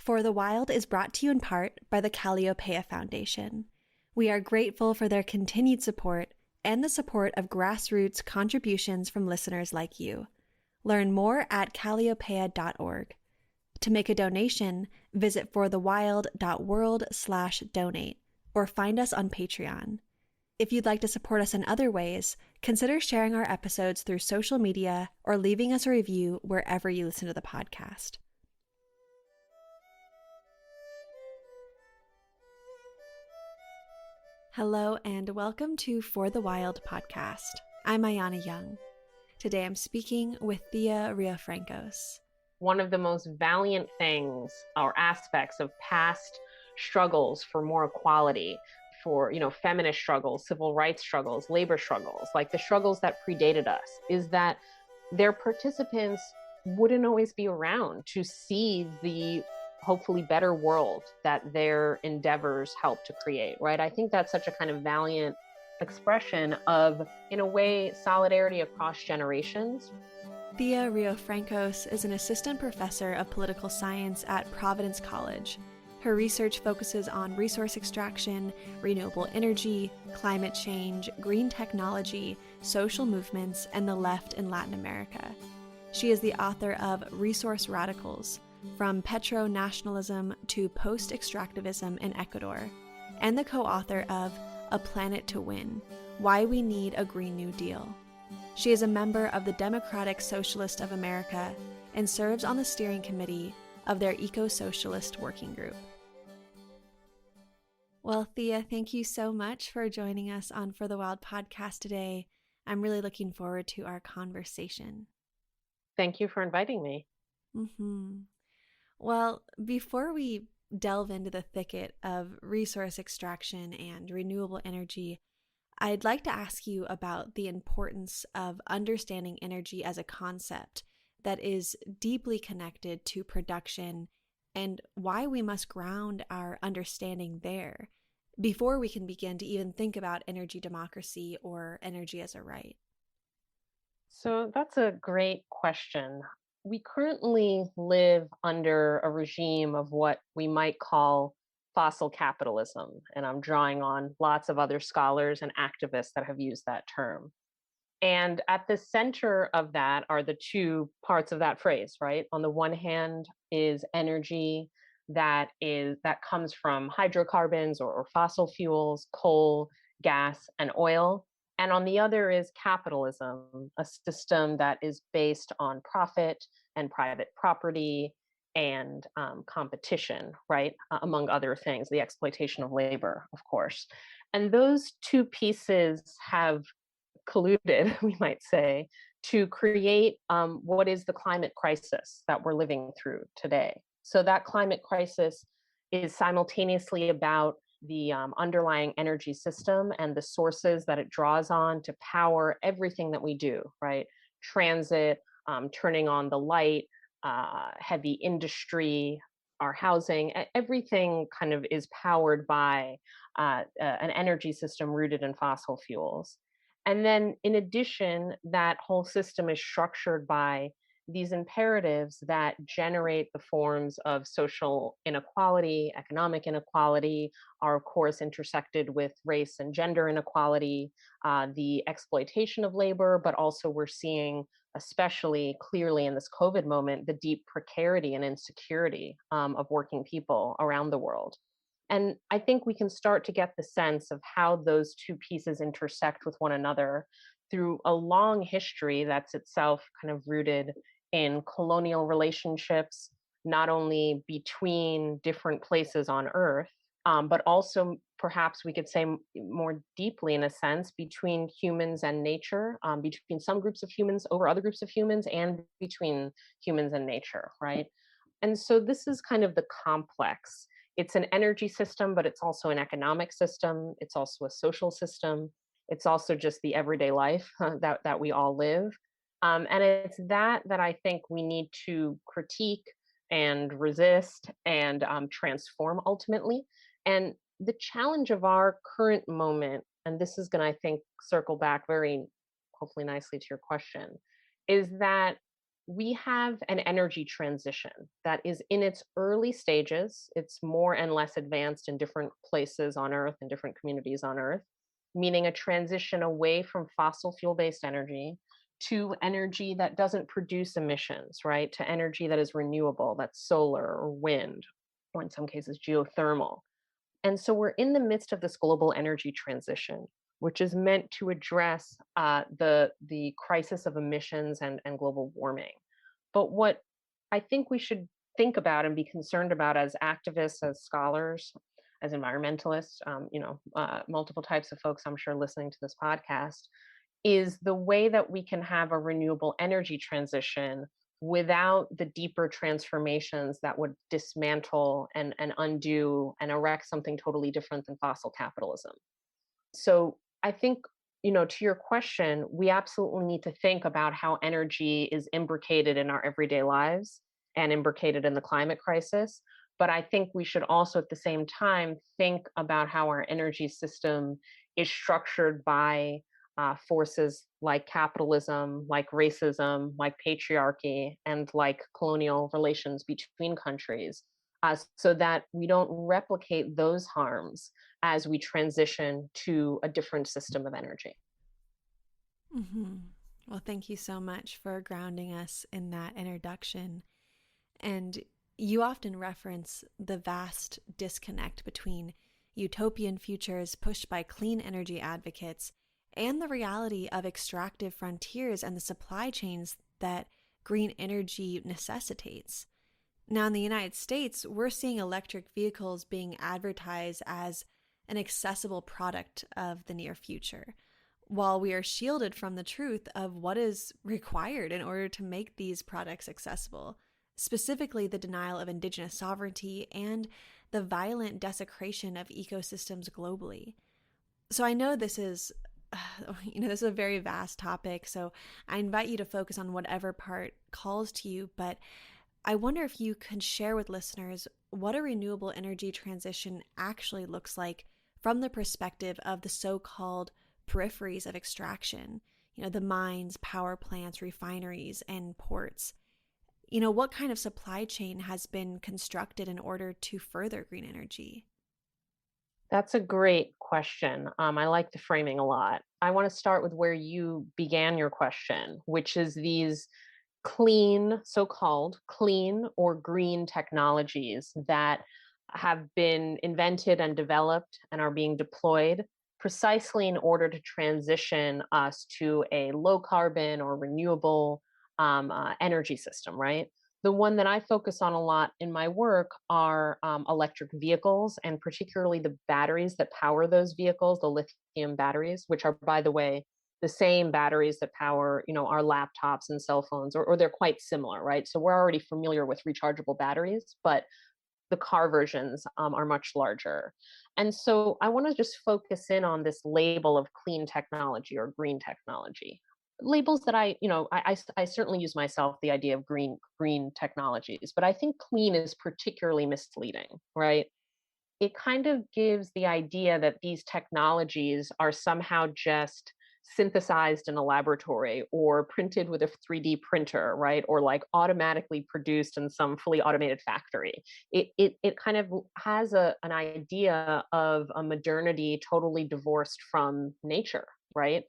For the Wild is brought to you in part by the Calliopeia Foundation. We are grateful for their continued support and the support of grassroots contributions from listeners like you. Learn more at calliopeia.org. To make a donation, visit forthewild.world/donate or find us on Patreon. If you'd like to support us in other ways, consider sharing our episodes through social media or leaving us a review wherever you listen to the podcast. Hello and welcome to For the Wild podcast. I'm Ayana Young. Today I'm speaking with Thea Riofrancos. One of the most valiant things or aspects of past struggles for more equality, for feminist struggles, civil rights struggles, labor struggles, like the struggles that predated us, is that their participants wouldn't always be around to see the hopefully better world that their endeavors help to create, right? I think that's such a kind of valiant expression of, in a way, solidarity across generations. Thea Riofrancos is an assistant professor of political science at Providence College. Her research focuses on resource extraction, renewable energy, climate change, green technology, social movements, and the left in Latin America. She is the author of Resource Radicals, From Petro-Nationalism to Post-Extractivism in Ecuador, and the co-author of A Planet to Win, Why We Need a Green New Deal. She is a member of the Democratic Socialist of America and serves on the steering committee of their Eco-Socialist Working Group. Well, Thea, thank you so much for joining us on For the Wild podcast today. I'm really looking forward to our conversation. Thank you for inviting me. Well, before we delve into the thicket of resource extraction and renewable energy, I'd like to ask you about the importance of understanding energy as a concept that is deeply connected to production and why we must ground our understanding there before we can begin to even think about energy democracy or energy as a right. So that's a great question. We currently live under a regime of what we might call fossil capitalism, and I'm drawing on lots of other scholars and activists that have used that term. And at the center of that are the two parts of that phrase, right? On the one hand is energy that comes from hydrocarbons or fossil fuels, coal, gas, and oil. And on the other is capitalism, a system that is based on profit and private property and competition, right? Among other things, the exploitation of labor, of course. And those two pieces have colluded, we might say, to create what is the climate crisis that we're living through today. So that climate crisis is simultaneously about the underlying energy system and the sources that it draws on to power everything that we do, right? Transit, turning on the light, heavy industry, our housing, everything kind of is powered by an energy system rooted in fossil fuels. And then in addition, that whole system is structured by these imperatives that generate the forms of social inequality, economic inequality, are of course intersected with race and gender inequality, the exploitation of labor, but also we're seeing, especially clearly in this COVID moment, the deep precarity and insecurity of working people around the world. And I think we can start to get the sense of how those two pieces intersect with one another through a long history that's itself kind of rooted in colonial relationships, not only between different places on Earth, but also perhaps we could say more deeply, in a sense, between humans and nature, between some groups of humans over other groups of humans, and between humans and nature, right? And so this is kind of the complex. It's an energy system, but it's also an economic system. It's also a social system. It's also just the everyday life that we all live. And it's that I think we need to critique and resist and transform ultimately. And the challenge of our current moment, and this is going to, I think, circle back very hopefully nicely to your question, is that we have an energy transition that is in its early stages. It's more and less advanced in different places on Earth and different communities on Earth, meaning a transition away from fossil fuel based energy to energy that doesn't produce emissions, right? To energy that is renewable, that's solar or wind, or in some cases, geothermal. And so we're in the midst of this global energy transition, which is meant to address the crisis of emissions and global warming. But what I think we should think about and be concerned about as activists, as scholars, as environmentalists, multiple types of folks I'm sure listening to this podcast, is the way that we can have a renewable energy transition without the deeper transformations that would dismantle and undo and erect something totally different than fossil capitalism. So I think, to your question, we absolutely need to think about how energy is imbricated in our everyday lives and imbricated in the climate crisis. But I think we should also at the same time think about how our energy system is structured by forces like capitalism, like racism, like patriarchy, and like colonial relations between countries, so that we don't replicate those harms as we transition to a different system of energy. Mm-hmm. Well, thank you so much for grounding us in that introduction. And you often reference the vast disconnect between utopian futures pushed by clean energy advocates and the reality of extractive frontiers and the supply chains that green energy necessitates. Now, in the United States, we're seeing electric vehicles being advertised as an accessible product of the near future, while we are shielded from the truth of what is required in order to make these products accessible, specifically the denial of indigenous sovereignty and the violent desecration of ecosystems globally. So I know this is this is a very vast topic, so I invite you to focus on whatever part calls to you, but I wonder if you could share with listeners what a renewable energy transition actually looks like from the perspective of the so-called peripheries of extraction, the mines, power plants, refineries, and ports. What kind of supply chain has been constructed in order to further green energy? That's a great question. I like the framing a lot. I want to start with where you began your question, which is these clean, so called clean or green technologies that have been invented and developed and are being deployed precisely in order to transition us to a low carbon or renewable energy system, right? The one that I focus on a lot in my work are electric vehicles, and particularly the batteries that power those vehicles, the lithium batteries, which are, by the way, the same batteries that power, our laptops and cell phones, or they're quite similar, right? So we're already familiar with rechargeable batteries, but the car versions are much larger. And so I want to just focus in on this label of clean technology or green technology. Labels that I certainly use myself, the idea of green technologies, but I think clean is particularly misleading, right? It kind of gives the idea that these technologies are somehow just synthesized in a laboratory or printed with a 3D printer, right? Or like automatically produced in some fully automated factory. It kind of has an idea of a modernity totally divorced from nature, right?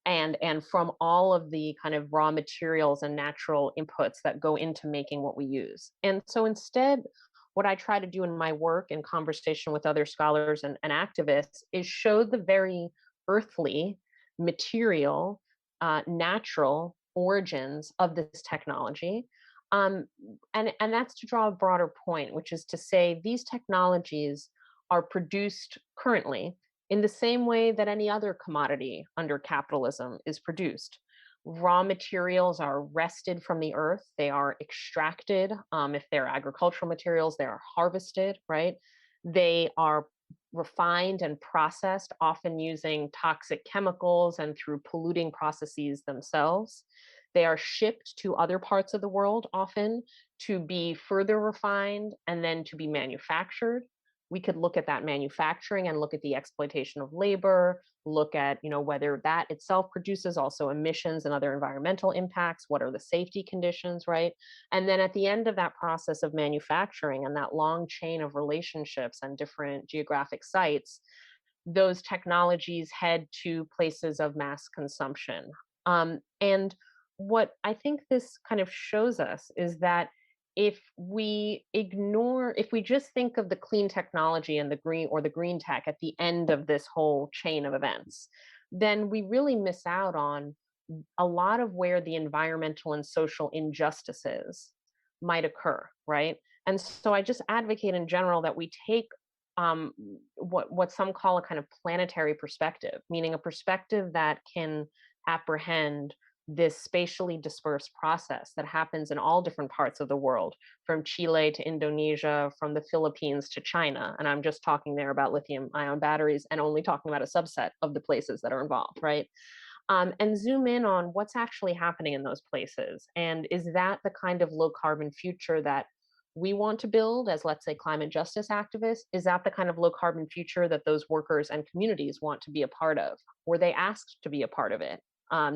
And from all of the kind of raw materials and natural inputs that go into making what we use. And so instead, what I try to do in my work in conversation with other scholars and activists is show the very earthly, material, natural origins of this technology. Um, and that's to draw a broader point, which is to say these technologies are produced currently in the same way that any other commodity under capitalism is produced. Raw materials are wrested from the earth, they are extracted. If they're agricultural materials, they are harvested, right? They are refined and processed, often using toxic chemicals and through polluting processes themselves. They are shipped to other parts of the world, often to be further refined and then to be manufactured. we could look at that manufacturing and look at the exploitation of labor, look at, whether that itself produces also emissions and other environmental impacts, what are the safety conditions, right? And then at the end of that process of manufacturing and that long chain of relationships and different geographic sites, those technologies head to places of mass consumption. And what I think this kind of shows us is that if we just think of the clean technology and the green tech at the end of this whole chain of events, then we really miss out on a lot of where the environmental and social injustices might occur, right? And so I just advocate in general that we take um, what some call a kind of planetary perspective, meaning a perspective that can apprehend this spatially dispersed process that happens in all different parts of the world, from Chile to Indonesia, from the Philippines to China. And I'm just talking there about lithium ion batteries and only talking about a subset of the places that are involved, right? And zoom in on what's actually happening in those places. And is that the kind of low carbon future that we want to build as, let's say, climate justice activists? Is that the kind of low carbon future that those workers and communities want to be a part of? Were they asked to be a part of it?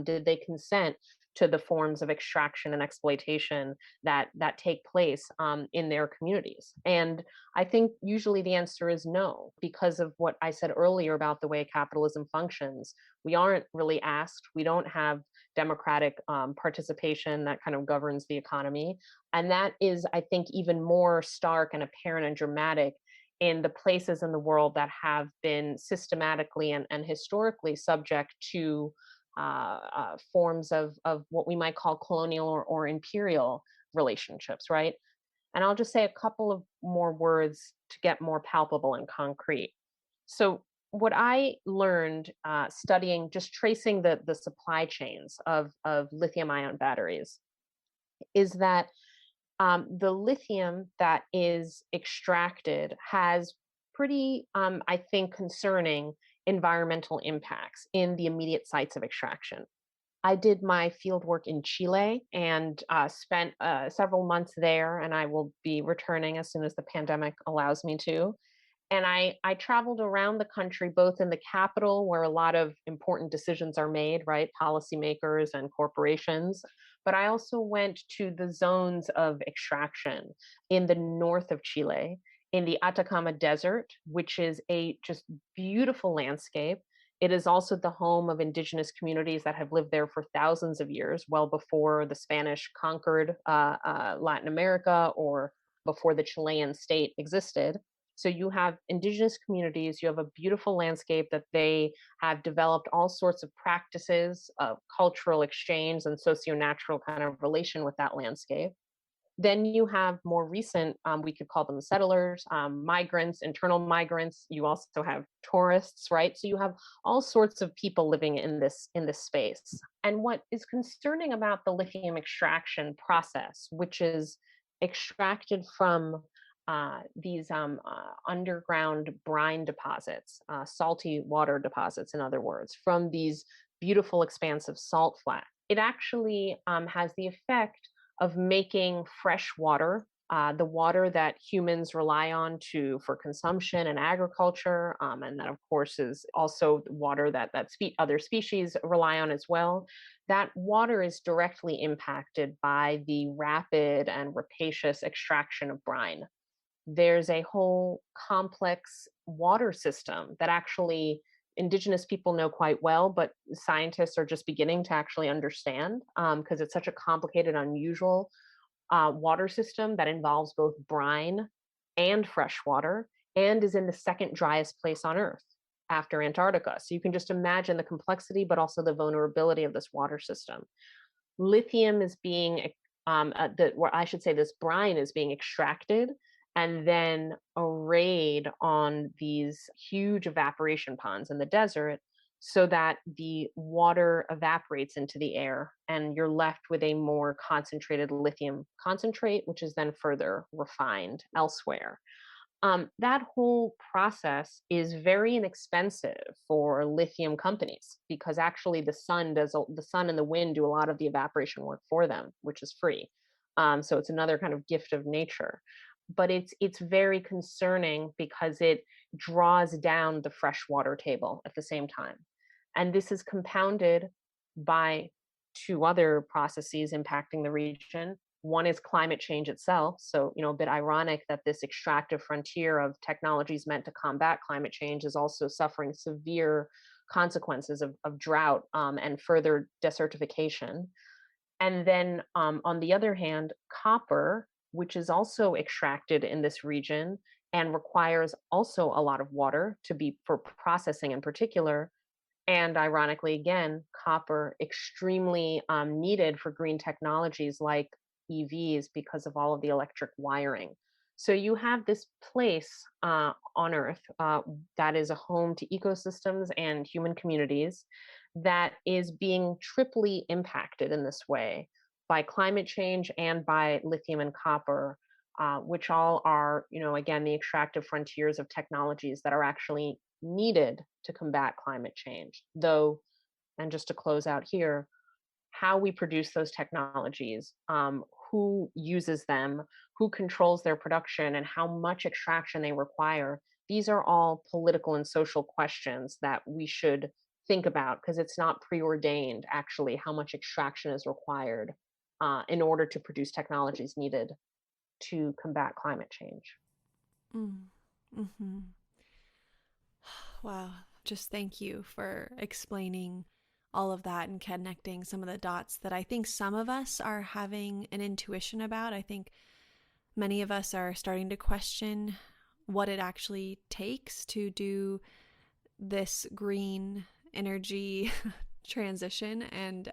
Did they consent to the forms of extraction and exploitation that take place in their communities? And I think usually the answer is no, because of what I said earlier about the way capitalism functions. We aren't really asked. We don't have democratic participation that kind of governs the economy. And that is, I think, even more stark and apparent and dramatic in the places in the world that have been systematically and historically subject to forms of what we might call colonial or imperial relationships, right? And I'll just say a couple of more words to get more palpable and concrete. So, what I learned studying, just tracing the supply chains of lithium ion batteries, is that the lithium that is extracted has pretty, I think, concerning environmental impacts in the immediate sites of extraction. I did my field work in Chile and spent several months there, and I will be returning as soon as the pandemic allows me to. And I traveled around the country, both in the capital, where a lot of important decisions are made, right? Policymakers and corporations. But I also went to the zones of extraction in the north of Chile, in the Atacama Desert, which is a just beautiful landscape. It is also the home of indigenous communities that have lived there for thousands of years, well before the Spanish conquered Latin America or before the Chilean state existed. So you have indigenous communities, you have a beautiful landscape that they have developed all sorts of practices of cultural exchange and socio-natural kind of relation with that landscape. Then you have more recent, we could call them settlers, migrants, internal migrants. You also have tourists, right? So you have all sorts of people living in this space. And what is concerning about the lithium extraction process, which is extracted from these underground brine deposits, salty water deposits, in other words, from these beautiful expansive salt flats, it actually has the effect of making fresh water, the water that humans rely on for consumption and agriculture, and that of course is also water that other species rely on as well. That water is directly impacted by the rapid and rapacious extraction of brine. There's a whole complex water system that actually indigenous people know quite well, but scientists are just beginning to actually understand, because it's such a complicated, unusual water system that involves both brine and fresh water and is in the second driest place on Earth after Antarctica. So you can just imagine the complexity, but also the vulnerability of this water system. Lithium is being, or I should say, this brine is being extracted and then arrayed on these huge evaporation ponds in the desert so that the water evaporates into the air and you're left with a more concentrated lithium concentrate, which is then further refined elsewhere. That whole process is very inexpensive for lithium companies because actually the sun and the wind do a lot of the evaporation work for them, which is free. So it's another kind of gift of nature. but it's very concerning because it draws down the freshwater table at the same time. And this is compounded by two other processes impacting the region. One is climate change itself. So, a bit ironic that this extractive frontier of technologies meant to combat climate change is also suffering severe consequences of drought and further desertification. And then on the other hand, copper, which is also extracted in this region and requires also a lot of water to be for processing in particular, and ironically, again, copper extremely needed for green technologies like EVs because of all of the electric wiring. So you have this place on Earth that is a home to ecosystems and human communities that is being triply impacted in this way by climate change and by lithium and copper, which all are, again, the extractive frontiers of technologies that are actually needed to combat climate change. Though, and just to close out here, how we produce those technologies, who uses them, who controls their production, and how much extraction they require, these are all political and social questions that we should think about because it's not preordained, actually, how much extraction is required in order to produce technologies needed to combat climate change. Mm. Mm-hmm. Wow. Just thank you for explaining all of that and connecting some of the dots that I think some of us are having an intuition about. I think many of us are starting to question what it actually takes to do this green energy transition, and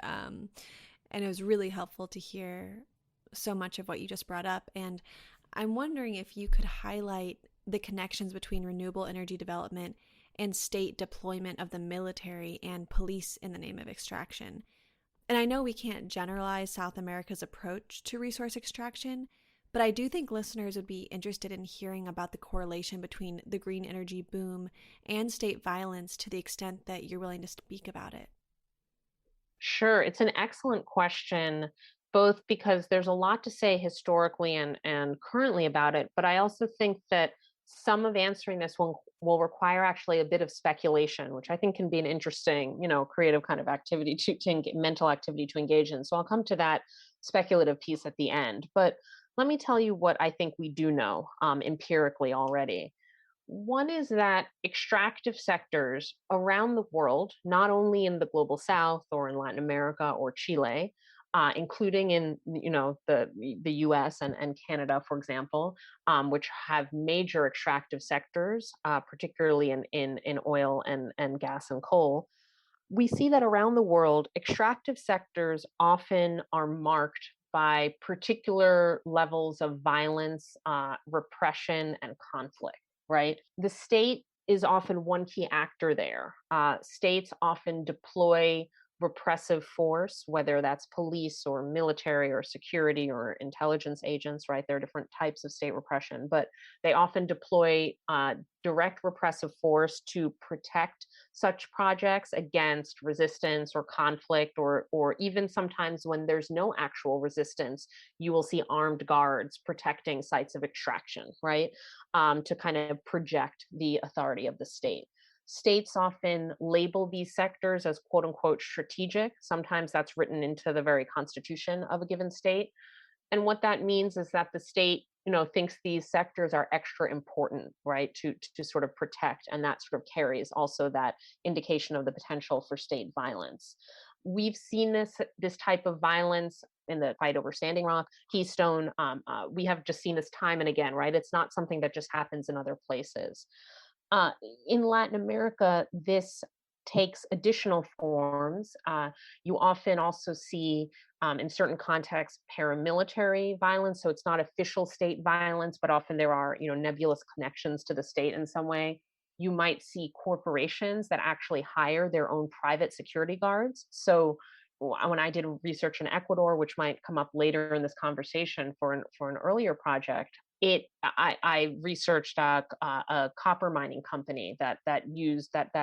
it was really helpful to hear so much of what you just brought up. And I'm wondering if you could highlight the connections between renewable energy development and state deployment of the military and police in the name of extraction. And I know we can't generalize South America's approach to resource extraction, but I do think listeners would be interested in hearing about the correlation between the green energy boom and state violence to the extent that you're willing to speak about it. Sure, it's an excellent question, both because there's a lot to say historically and currently about it, but I also think that some of answering this will require actually a bit of speculation, which I think can be an interesting, creative kind of activity mental activity to engage in. So I'll come to that speculative piece at the end. But let me tell you what I think we do know empirically already. One is that extractive sectors around the world, not only in the global south or in Latin America or Chile, including in the U.S. and Canada, for example, which have major extractive sectors, particularly in oil and gas and coal. We see that around the world, extractive sectors often are marked by particular levels of violence, repression, and conflict, right? The state is often one key actor there. States often deploy repressive force, whether that's police or military or security or intelligence agents, right? There are different types of state repression, but they often deploy direct repressive force to protect such projects against resistance or conflict, or even sometimes when there's no actual resistance, you will see armed guards protecting sites of extraction, right? To kind of project the authority of the state. States often label these sectors as quote unquote strategic. Sometimes that's written into the very constitution of a given state. And what that means is that the state, thinks these sectors are extra important, right, to sort of protect, and that sort of carries also that indication of the potential for state violence. We've seen this type of violence in the fight over Standing Rock, Keystone. We have just seen this time and again, right? It's not something that just happens in other places. Uh, in Latin America, this takes additional forms. You often also see, in certain contexts, paramilitary violence. So it's not official state violence, but often there are, nebulous connections to the state in some way. You might see corporations that actually hire their own private security guards. So when I did research in Ecuador, which might come up later in this conversation for an earlier project, I researched a copper mining company that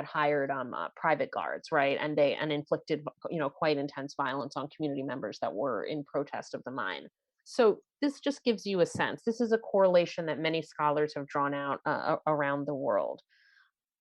hired private guards, right, and inflicted quite intense violence on community members that were in protest of the mine. So this just gives you a sense. This is a correlation that many scholars have drawn out around the world.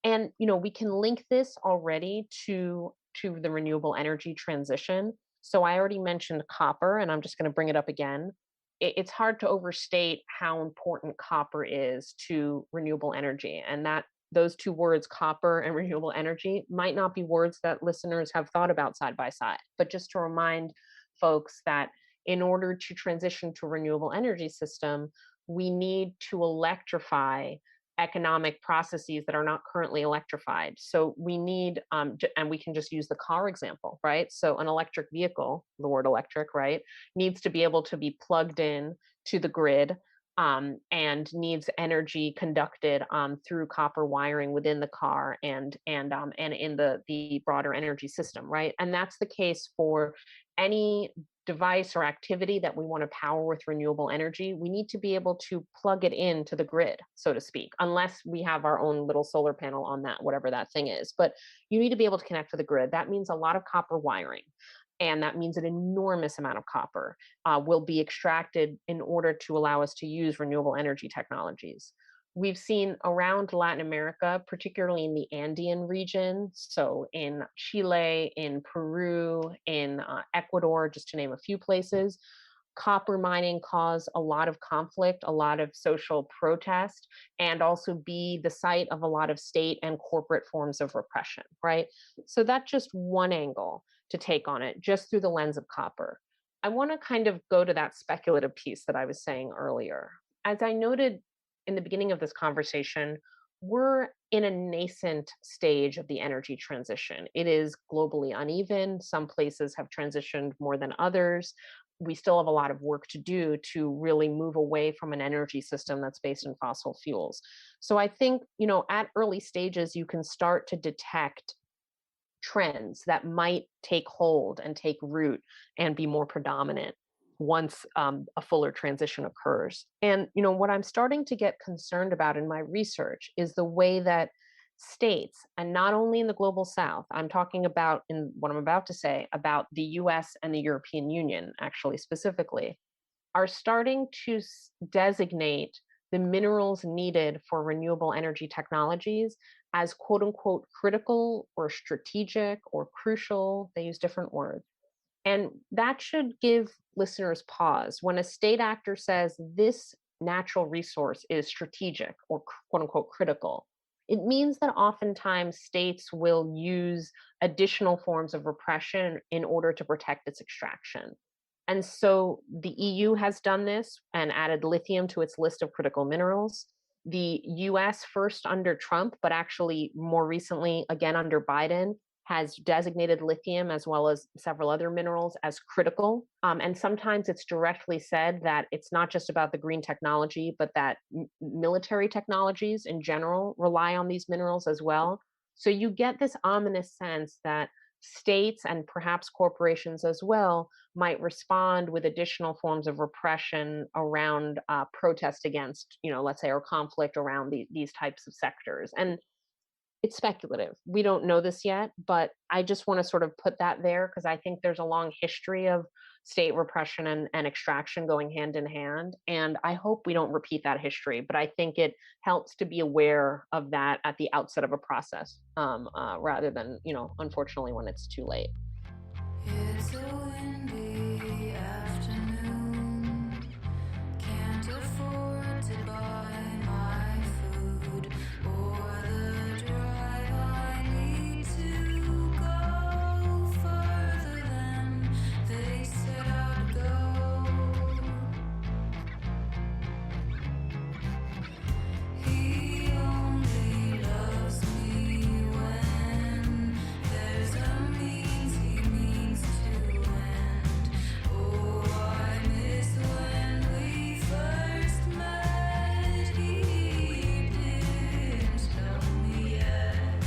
And we can link this already to the renewable energy transition. So I already mentioned copper, and I'm just going to bring it up again. It's hard to overstate how important copper is to renewable energy, and that those two words, copper and renewable energy, might not be words that listeners have thought about side by side. But just to remind folks that in order to transition to a renewable energy system, we need to electrify economic processes that are not currently electrified. So we need, and we can just use the car example, right? So an electric vehicle, the word electric, right, needs to be able to be plugged in to the grid, and needs energy conducted through copper wiring within the car and in the broader energy system, right? And that's the case for any device or activity that we want to power with renewable energy. We need to be able to plug it into the grid, so to speak, unless we have our own little solar panel on that, whatever that thing is. But you need to be able to connect to the grid. That means a lot of copper wiring. And that means an enormous amount of copper will be extracted in order to allow us to use renewable energy technologies. We've seen around Latin America, particularly in the Andean region, so in Chile, in Peru, in Ecuador, just to name a few places, copper mining cause a lot of conflict, a lot of social protest, and also be the site of a lot of state and corporate forms of repression, right? So that's just one angle to take on it, just through the lens of copper. I want to kind of go to that speculative piece that I was saying earlier. As I noted in the beginning of this conversation, we're in a nascent stage of the energy transition. It is globally uneven. Some places have transitioned more than others. We still have a lot of work to do to really move away from an energy system that's based in fossil fuels. So I think, at early stages, you can start to detect trends that might take hold and take root and be more predominant once a fuller transition occurs. And what I'm starting to get concerned about in my research is the way that states, and not only in the global south, I'm talking about in what I'm about to say about the US and the European Union, actually specifically, are starting to designate the minerals needed for renewable energy technologies as quote unquote critical or strategic or crucial. They use different words. And that should give listeners pause. When a state actor says this natural resource is strategic or quote unquote critical, it means that oftentimes states will use additional forms of repression in order to protect its extraction. And so the EU has done this and added lithium to its list of critical minerals. The US, first under Trump, but actually more recently, again under Biden, has designated lithium as well as several other minerals as critical. And sometimes it's directly said that it's not just about the green technology, but that military technologies in general rely on these minerals as well. So you get this ominous sense that states and perhaps corporations as well might respond with additional forms of repression around protest against, let's say, or conflict around these types of sectors. And it's speculative. We don't know this yet, but I just want to sort of put that there because I think there's a long history of state repression and extraction going hand in hand. And I hope we don't repeat that history, but I think it helps to be aware of that at the outset of a process rather than, unfortunately, when it's too late. It's a windy afternoon. Can't afford to buy my food or the drive I need to go further than they said I'd go. He only loves me when there's a means he means to end. Oh, I miss when we first met. He didn't tell me yet.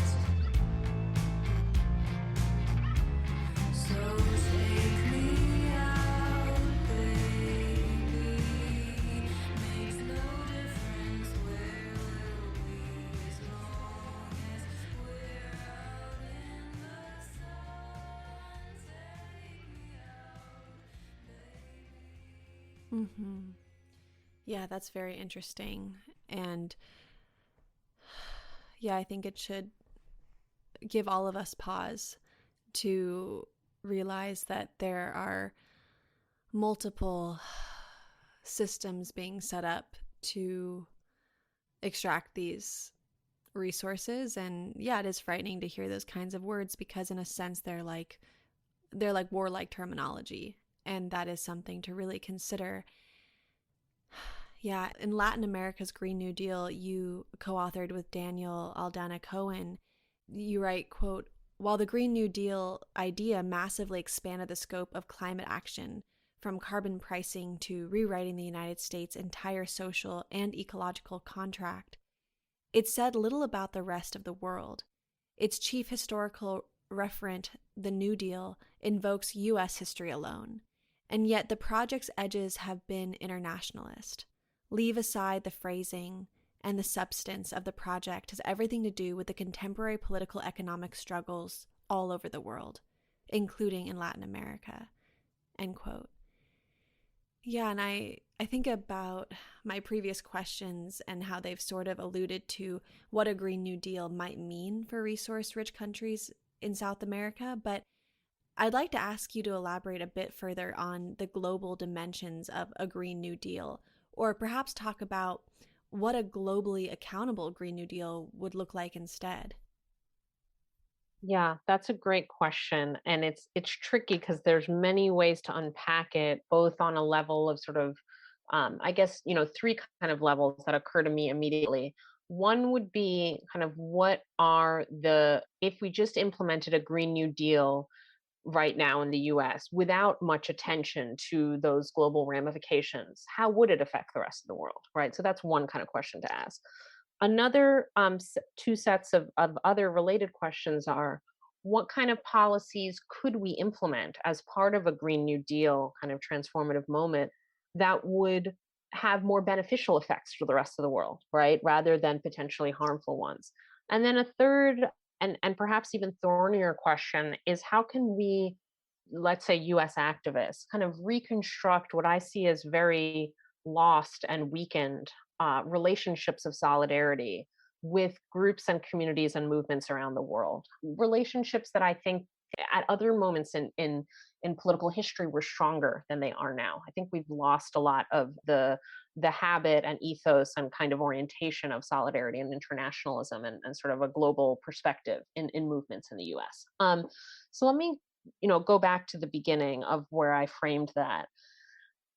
So take me out, baby. Makes no difference where we'll be as long as we're out in the sun. Take me out, baby. Mm-hmm. Yeah, that's very interesting. And yeah, I think it should give all of us pause to realize that there are multiple systems being set up to extract these resources. And yeah, it is frightening to hear those kinds of words because in a sense they're like warlike terminology, and that is something to really consider. Yeah, in Latin America's Green New Deal, you co-authored with Daniel Aldana Cohen. You write, quote, while the Green New Deal idea massively expanded the scope of climate action, from carbon pricing to rewriting the United States' entire social and ecological contract, it said little about the rest of the world. Its chief historical referent, the New Deal, invokes U.S. history alone, and yet the project's edges have been internationalist. Leave aside the phrasing, and the substance of the project has everything to do with the contemporary political economic struggles all over the world, including in Latin America. End quote. Yeah, and I think about my previous questions and how they've sort of alluded to what a Green New Deal might mean for resource-rich countries in South America, but I'd like to ask you to elaborate a bit further on the global dimensions of a Green New Deal, or perhaps talk about what a globally accountable Green New Deal would look like instead. Yeah, that's a great question, and it's tricky because there's many ways to unpack it, both on a level of sort of, I guess, three kind of levels that occur to me immediately. One would be kind of what are if we just implemented a Green New Deal right now in the US without much attention to those global ramifications, how would it affect the rest of the world, right? So that's one kind of question to ask. Another two sets of other related questions are what kind of policies could we implement as part of a Green New Deal kind of transformative moment that would have more beneficial effects for the rest of the world, right? Rather than potentially harmful ones. And then a third and perhaps even thornier question is how can we, let's say US activists, kind of reconstruct what I see as very lost and weakened relationships of solidarity with groups and communities and movements around the world. Relationships that I think at other moments in political history were stronger than they are now. I think we've lost a lot of the habit and ethos and kind of orientation of solidarity and internationalism and sort of a global perspective in movements in the US. So let me go back to the beginning of where I framed that.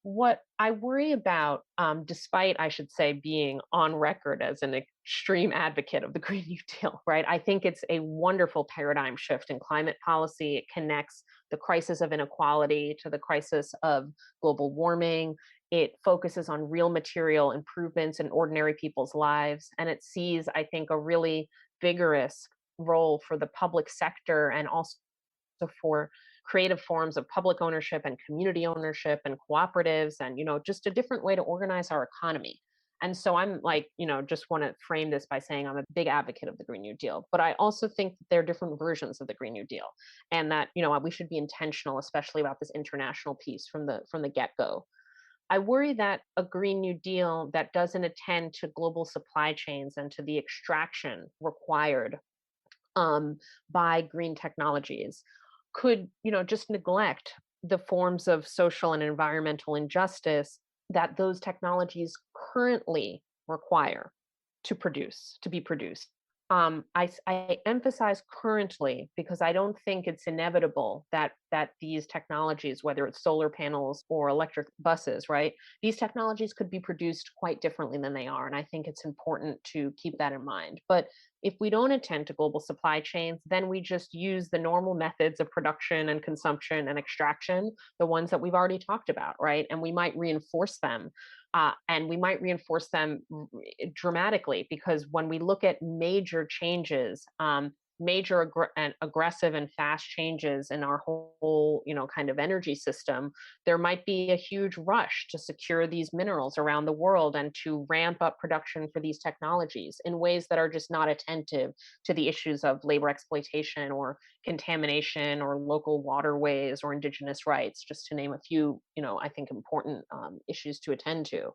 What I worry about, despite, I should say, being on record as an extreme advocate of the Green New Deal, right? I think it's a wonderful paradigm shift in climate policy. It connects the crisis of inequality to the crisis of global warming. It focuses on real material improvements in ordinary people's lives. And it sees, I think, a really vigorous role for the public sector and also for creative forms of public ownership and community ownership and cooperatives and just a different way to organize our economy. And so I'm like, just want to frame this by saying I'm a big advocate of the Green New Deal, but I also think that there are different versions of the Green New Deal, and that we should be intentional, especially about this international piece from the get-go. I worry that a Green New Deal that doesn't attend to global supply chains and to the extraction required um, by green technologies could, just neglect the forms of social and environmental injustice that those technologies currently require to be produced. I emphasize currently because I don't think it's inevitable that these technologies, whether it's solar panels or electric buses, right? These technologies could be produced quite differently than they are, and I think it's important to keep that in mind. But if we don't attend to global supply chains, then we just use the normal methods of production and consumption and extraction, the ones that we've already talked about, right? And we might reinforce them and we might reinforce them dramatically because when we look at major changes, and aggressive and fast changes in our whole, kind of energy system, there might be a huge rush to secure these minerals around the world and to ramp up production for these technologies in ways that are just not attentive to the issues of labor exploitation or contamination or local waterways or indigenous rights, just to name a few, I think important issues to attend to.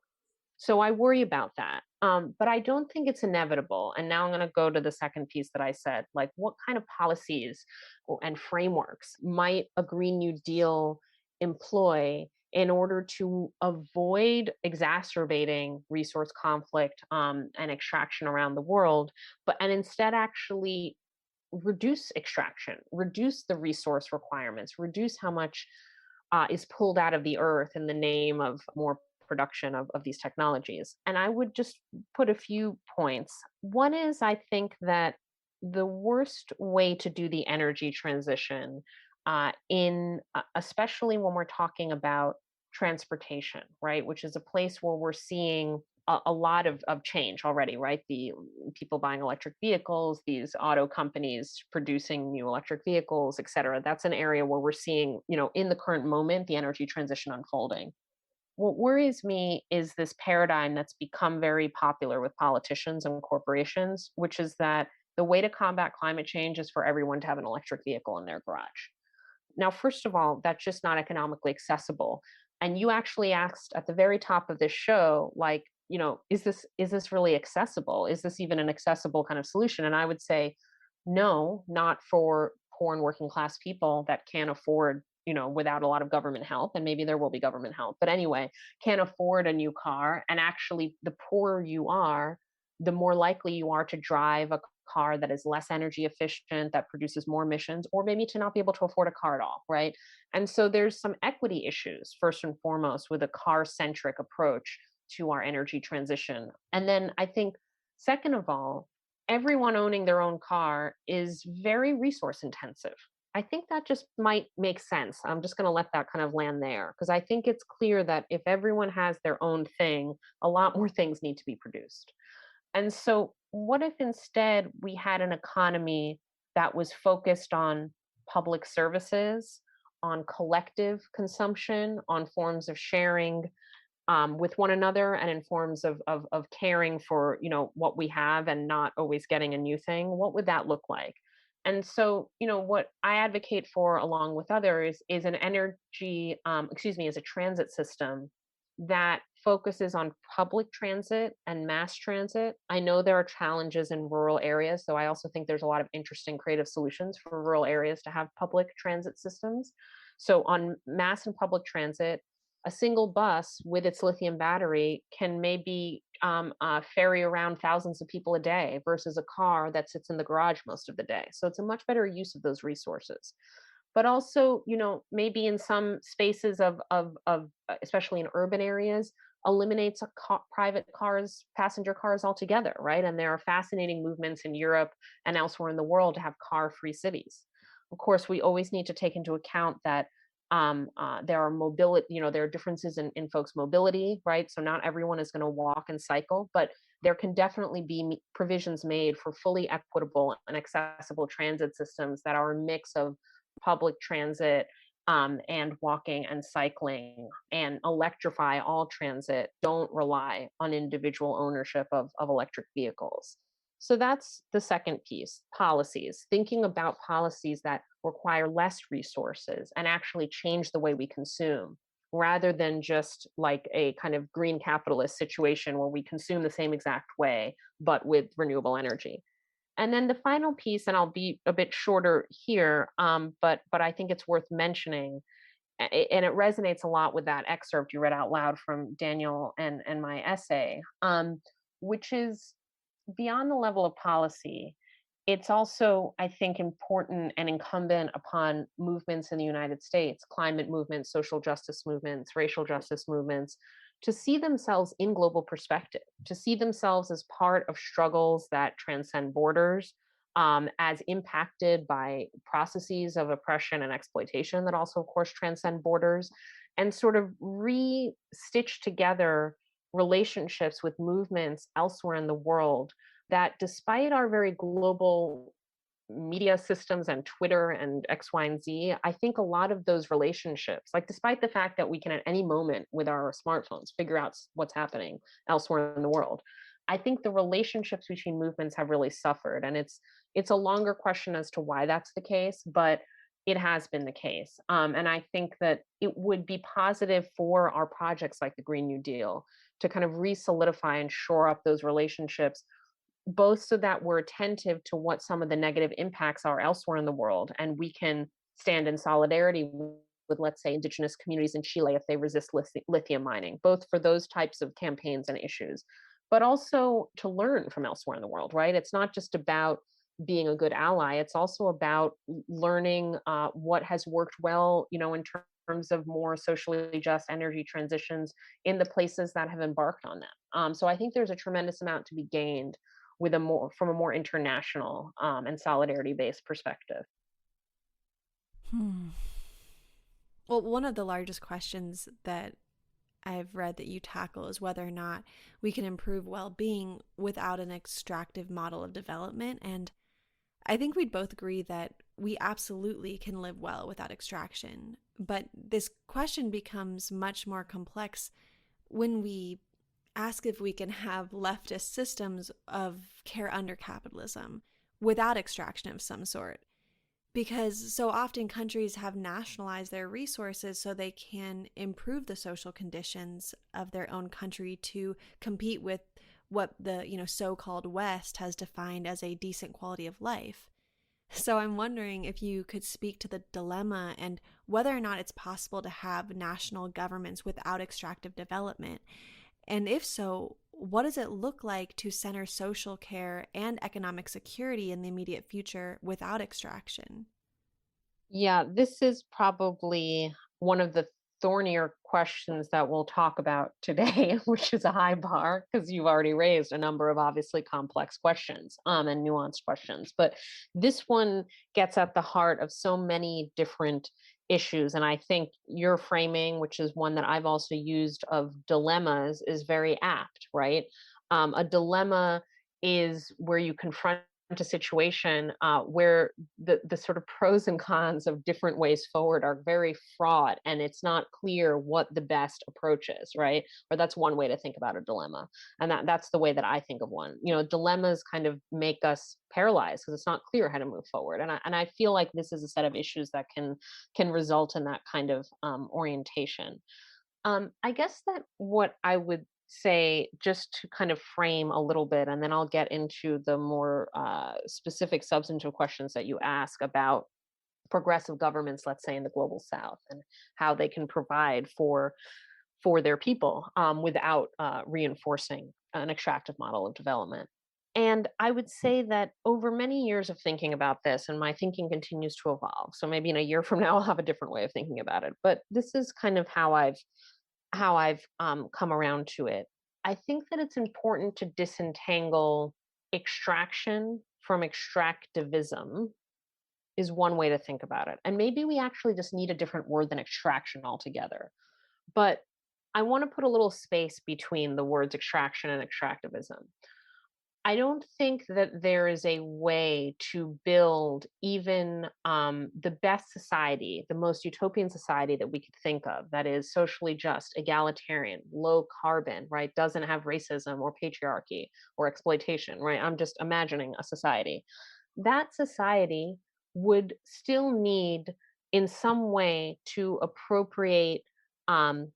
So I worry about that. But I don't think it's inevitable. And now I'm going to go to the second piece that I said, like what kind of policies and frameworks might a Green New Deal employ in order to avoid exacerbating resource conflict and extraction around the world, and instead actually reduce extraction, reduce the resource requirements, reduce how much is pulled out of the earth in the name of more production of these technologies. And I would just put a few points. One is I think that the worst way to do the energy transition, especially when we're talking about transportation, right, which is a place where we're seeing a lot of change already, right? The people buying electric vehicles, these auto companies producing new electric vehicles, et cetera. That's an area where we're seeing, in the current moment, the energy transition unfolding. What worries me is this paradigm that's become very popular with politicians and corporations, which is that the way to combat climate change is for everyone to have an electric vehicle in their garage. Now, first of all, that's just not economically accessible. And you actually asked at the very top of this show, like, is this really accessible? Is this even an accessible kind of solution? And I would say, no, not for poor and working class people that can't afford, without a lot of government help, and maybe there will be government help, but anyway, can't afford a new car. And actually, the poorer you are, the more likely you are to drive a car that is less energy efficient, that produces more emissions, or maybe to not be able to afford a car at all, right? And so there's some equity issues, first and foremost, with a car centric approach to our energy transition. And then I think, second of all, everyone owning their own car is very resource intensive. I think that just might make sense. I'm just going to let that kind of land there because I think it's clear that if everyone has their own thing, a lot more things need to be produced. And so, what if instead we had an economy that was focused on public services, on collective consumption, on forms of sharing with one another, and in forms of caring for what we have and not always getting a new thing? What would that look like? And so, what I advocate for, along with others, is an is a transit system that focuses on public transit and mass transit. I know there are challenges in rural areas, so I also think there's a lot of interesting creative solutions for rural areas to have public transit systems. So on mass and public transit, a single bus with its lithium battery can maybe ferry around thousands of people a day versus a car that sits in the garage most of the day. So it's a much better use of those resources. But also, maybe in some spaces of especially in urban areas, eliminates private cars, passenger cars altogether, right? And there are fascinating movements in Europe and elsewhere in the world to have car-free cities. Of course, we always need to take into account that there are there are differences in folks' mobility, right? So not everyone is going to walk and cycle, but there can definitely be provisions made for fully equitable and accessible transit systems that are a mix of public transit and walking and cycling, and electrify all transit. Don't rely on individual ownership of electric vehicles. So that's the second piece, policies, thinking about policies that require less resources and actually change the way we consume, rather than just like a kind of green capitalist situation where we consume the same exact way, but with renewable energy. And then the final piece, and I'll be a bit shorter here, but I think it's worth mentioning, and it resonates a lot with that excerpt you read out loud from Daniel and my essay, which is beyond the level of policy. It's also, I think, important and incumbent upon movements in the United States, climate movements, social justice movements, racial justice movements, to see themselves in global perspective, to see themselves as part of struggles that transcend borders, as impacted by processes of oppression and exploitation that also, of course, transcend borders, and sort of re-stitch together relationships with movements elsewhere in the world that, despite our very global media systems and Twitter and X, Y, and Z, I think a lot of those relationships, like despite the fact that we can at any moment with our smartphones figure out what's happening elsewhere in the world, I think the relationships between movements have really suffered. And it's a longer question as to why that's the case, but it has been the case. And I think that it would be positive for our projects like the Green New Deal to kind of re-solidify and shore up those relationships, both so that we're attentive to what some of the negative impacts are elsewhere in the world, and we can stand in solidarity with, let's say, indigenous communities in Chile if they resist lithium mining, both for those types of campaigns and issues, but also to learn from elsewhere in the world, right? It's not just about being a good ally, it's also about learning what has worked well, in terms of more socially just energy transitions in the places that have embarked on them. So I think there's a tremendous amount to be gained with from a more international and solidarity based perspective. Hmm. Well, one of the largest questions that I've read that you tackle is whether or not we can improve well being without an extractive model of development. And I think we'd both agree that we absolutely can live well without extraction. But this question becomes much more complex when we ask if we can have leftist systems of care under capitalism without extraction of some sort. Because so often countries have nationalized their resources so they can improve the social conditions of their own country to compete with what the so-called West has defined as a decent quality of life. So I'm wondering if you could speak to the dilemma and whether or not it's possible to have national governments without extractive development. And if so, what does it look like to center social care and economic security in the immediate future without extraction? Yeah, this is probably one of the thornier questions that we'll talk about today, which is a high bar because you've already raised a number of obviously complex questions and nuanced questions. But this one gets at the heart of so many different issues. And I think your framing, which is one that I've also used of dilemmas, is very apt, right? A dilemma is where you confront a situation where the sort of pros and cons of different ways forward are very fraught, and it's not clear what the best approach is, right? Or that's one way to think about a dilemma, and that's the way that I think of one. Dilemmas kind of make us paralyzed because it's not clear how to move forward, and I feel like this is a set of issues that can result in that kind of orientation. I guess that what I would say, just to kind of frame a little bit, and then I'll get into the more specific substantive questions that you ask about progressive governments, let's say in the global South, and how they can provide for their people without reinforcing an extractive model of development. And I would say that over many years of thinking about this, and my thinking continues to evolve. So maybe in a year from now, I'll have a different way of thinking about it. But this is kind of how I've come around to it. I think that it's important to disentangle extraction from extractivism is one way to think about it. And maybe we actually just need a different word than extraction altogether. But I want to put a little space between the words extraction and extractivism. I don't think that there is a way to build even the best society, the most utopian society that we could think of, that is socially just, egalitarian, low carbon, right? Doesn't have racism or patriarchy or exploitation, right? I'm just imagining a society. That society would still need, in some way, to appropriate um,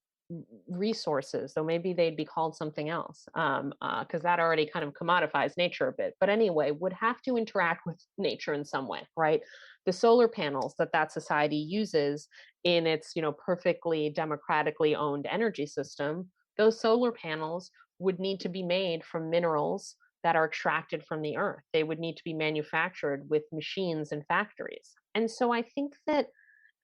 resources, though maybe they'd be called something else, because that already kind of commodifies nature a bit. But anyway, would have to interact with nature in some way, right? The solar panels that society uses in its, perfectly democratically owned energy system, those solar panels would need to be made from minerals that are extracted from the earth. They would need to be manufactured with machines and factories. And so I think that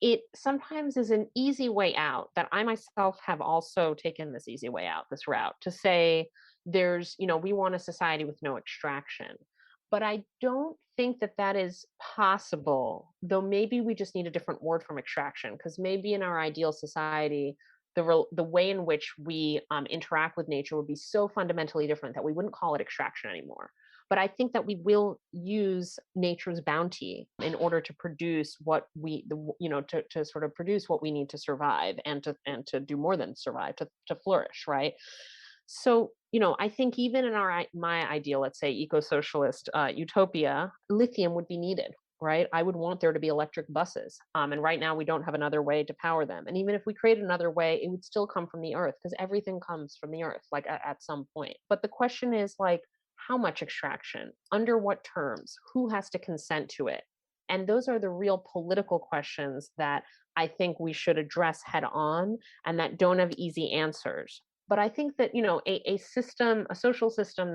it sometimes is an easy way out, that I myself have also taken this easy way out, this route, to say we want a society with no extraction. But I don't think that that is possible, though maybe we just need a different word from extraction, because maybe in our ideal society, the way in which we interact with nature would be so fundamentally different that we wouldn't call it extraction anymore. But I think that we will use nature's bounty in order to produce what to sort of produce what we need to survive, and to do more than survive, to flourish, right? So, I think even in my ideal, let's say, eco-socialist utopia, lithium would be needed, right? I would want there to be electric buses. And right now we don't have another way to power them. And even if we create another way, it would still come from the earth because everything comes from the earth, like at some point. But the question is like, how much extraction? Under what terms? Who has to consent to it? And those are the real political questions that I think we should address head on and that don't have easy answers. But I think that, a system, a social system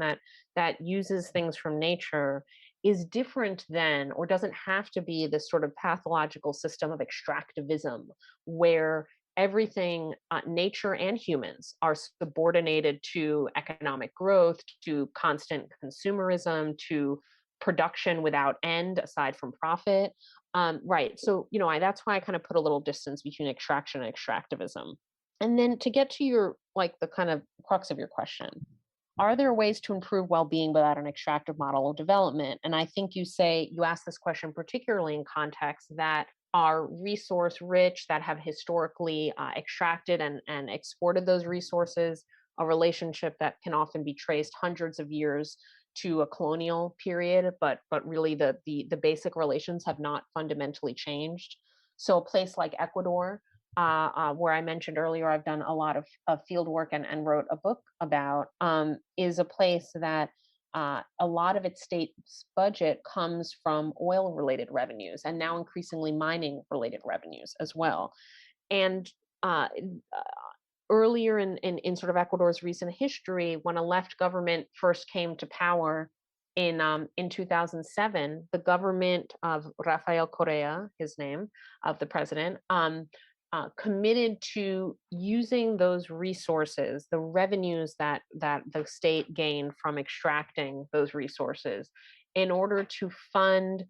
that uses things from nature is different than, or doesn't have to be, this sort of pathological system of extractivism where everything, nature and humans, are subordinated to economic growth, to constant consumerism, to production without end aside from profit. Right. So, that's why I kind of put a little distance between extraction and extractivism. And then to get to your, like, the kind of crux of your question, are there ways to improve well-being without an extractive model of development? And I think you ask this question particularly in contexts that are resource rich, that have historically extracted and exported those resources, a relationship that can often be traced hundreds of years to a colonial period, but really the basic relations have not fundamentally changed. So a place like Ecuador, where I mentioned earlier, I've done a lot of field work and wrote a book about, is a place that a lot of its state's budget comes from oil related revenues and now increasingly mining related revenues as well. And earlier in sort of Ecuador's recent history, when a left government first came to power in 2007, the government of Rafael Correa, his name, of the president, committed to using those resources, the revenues that the state gained from extracting those resources, in order to fund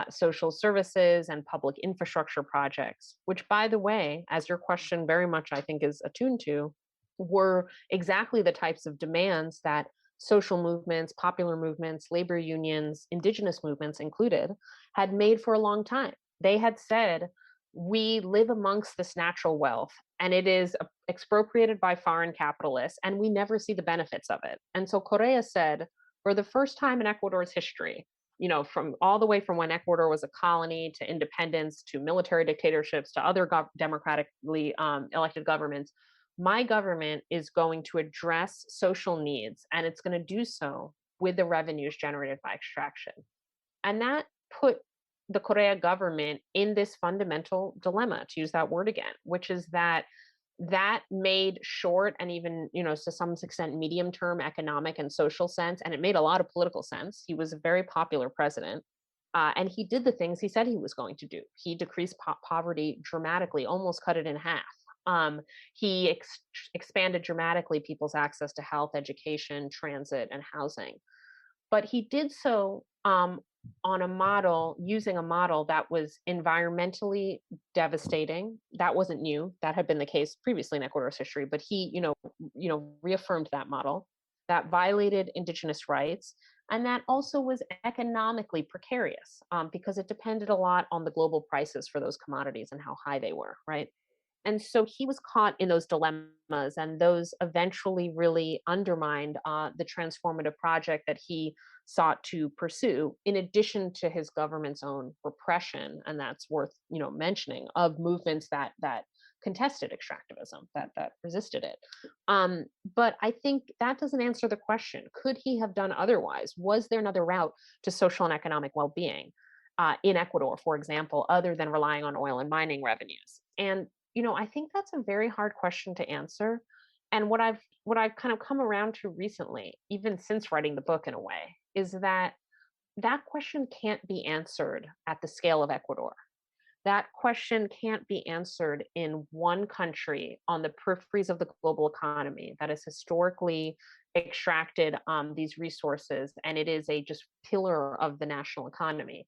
social services and public infrastructure projects, which, by the way, as your question very much I think is attuned to, were exactly the types of demands that social movements, popular movements, labor unions, indigenous movements included, had made for a long time. They had said, we live amongst this natural wealth and it is expropriated by foreign capitalists and we never see the benefits of it. And so Correa said, for the first time in Ecuador's history, from all the way from when Ecuador was a colony to independence to military dictatorships to other democratically elected governments, my government is going to address social needs and it's going to do so with the revenues generated by extraction. And that put the Correa government in this fundamental dilemma, to use that word again, which is that made short and even, to some extent, medium term economic and social sense. And it made a lot of political sense. He was a very popular president. And he did the things he said he was going to do. He decreased poverty dramatically, almost cut it in half. He expanded dramatically people's access to health, education, transit, and housing. But he did so using a model that was environmentally devastating. That wasn't new. That had been the case previously in Ecuador's history, but he, reaffirmed that model that violated indigenous rights. And that also was economically precarious because it depended a lot on the global prices for those commodities and how high they were, right? And so he was caught in those dilemmas, and those eventually really undermined the transformative project that he sought to pursue, in addition to his government's own repression, and that's worth mentioning, of movements that contested extractivism, that resisted it. But I think that doesn't answer the question: could he have done otherwise? Was there another route to social and economic well-being in Ecuador, for example, other than relying on oil and mining revenues? And I think that's a very hard question to answer. And what I've kind of come around to recently, even since writing the book in a way, is that question can't be answered at the scale of Ecuador. That question can't be answered in one country on the peripheries of the global economy that has historically extracted these resources, and it is a just pillar of the national economy.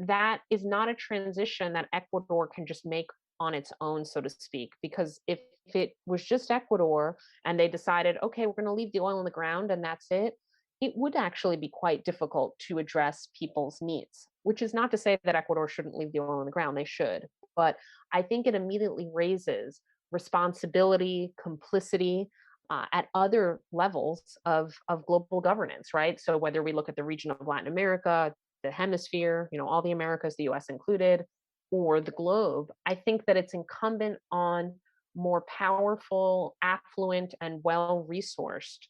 That is not a transition that Ecuador can just make on its own, so to speak, because if it was just Ecuador and they decided, okay, we're going to leave the oil in the ground and that's it, it would actually be quite difficult to address people's needs, which is not to say that Ecuador shouldn't leave the oil in the ground. They should. But I think it immediately raises responsibility, complicity at other levels of global governance, right? So whether we look at the region of Latin America, the hemisphere, all the Americas, the US included, or the globe, I think that it's incumbent on more powerful, affluent, and well resourced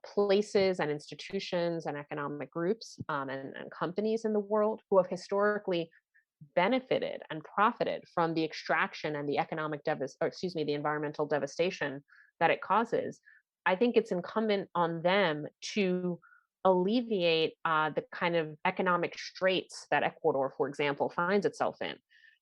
places and institutions and economic groups and companies in the world who have historically benefited and profited from the extraction and the the environmental devastation that it causes. I think it's incumbent on them to alleviate the kind of economic straits that Ecuador, for example, finds itself in.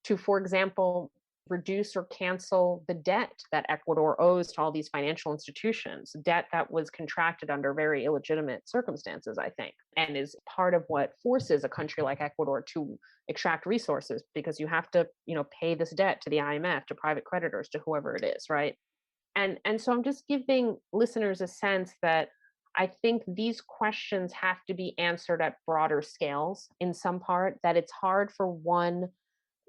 To, for example, reduce or cancel the debt that Ecuador owes to all these financial institutions, debt that was contracted under very illegitimate circumstances, I think, and is part of what forces a country like Ecuador to extract resources, because you have to, pay this debt to the IMF, to private creditors, to whoever it is, right? And so I'm just giving listeners a sense that I think these questions have to be answered at broader scales in some part, that it's hard for one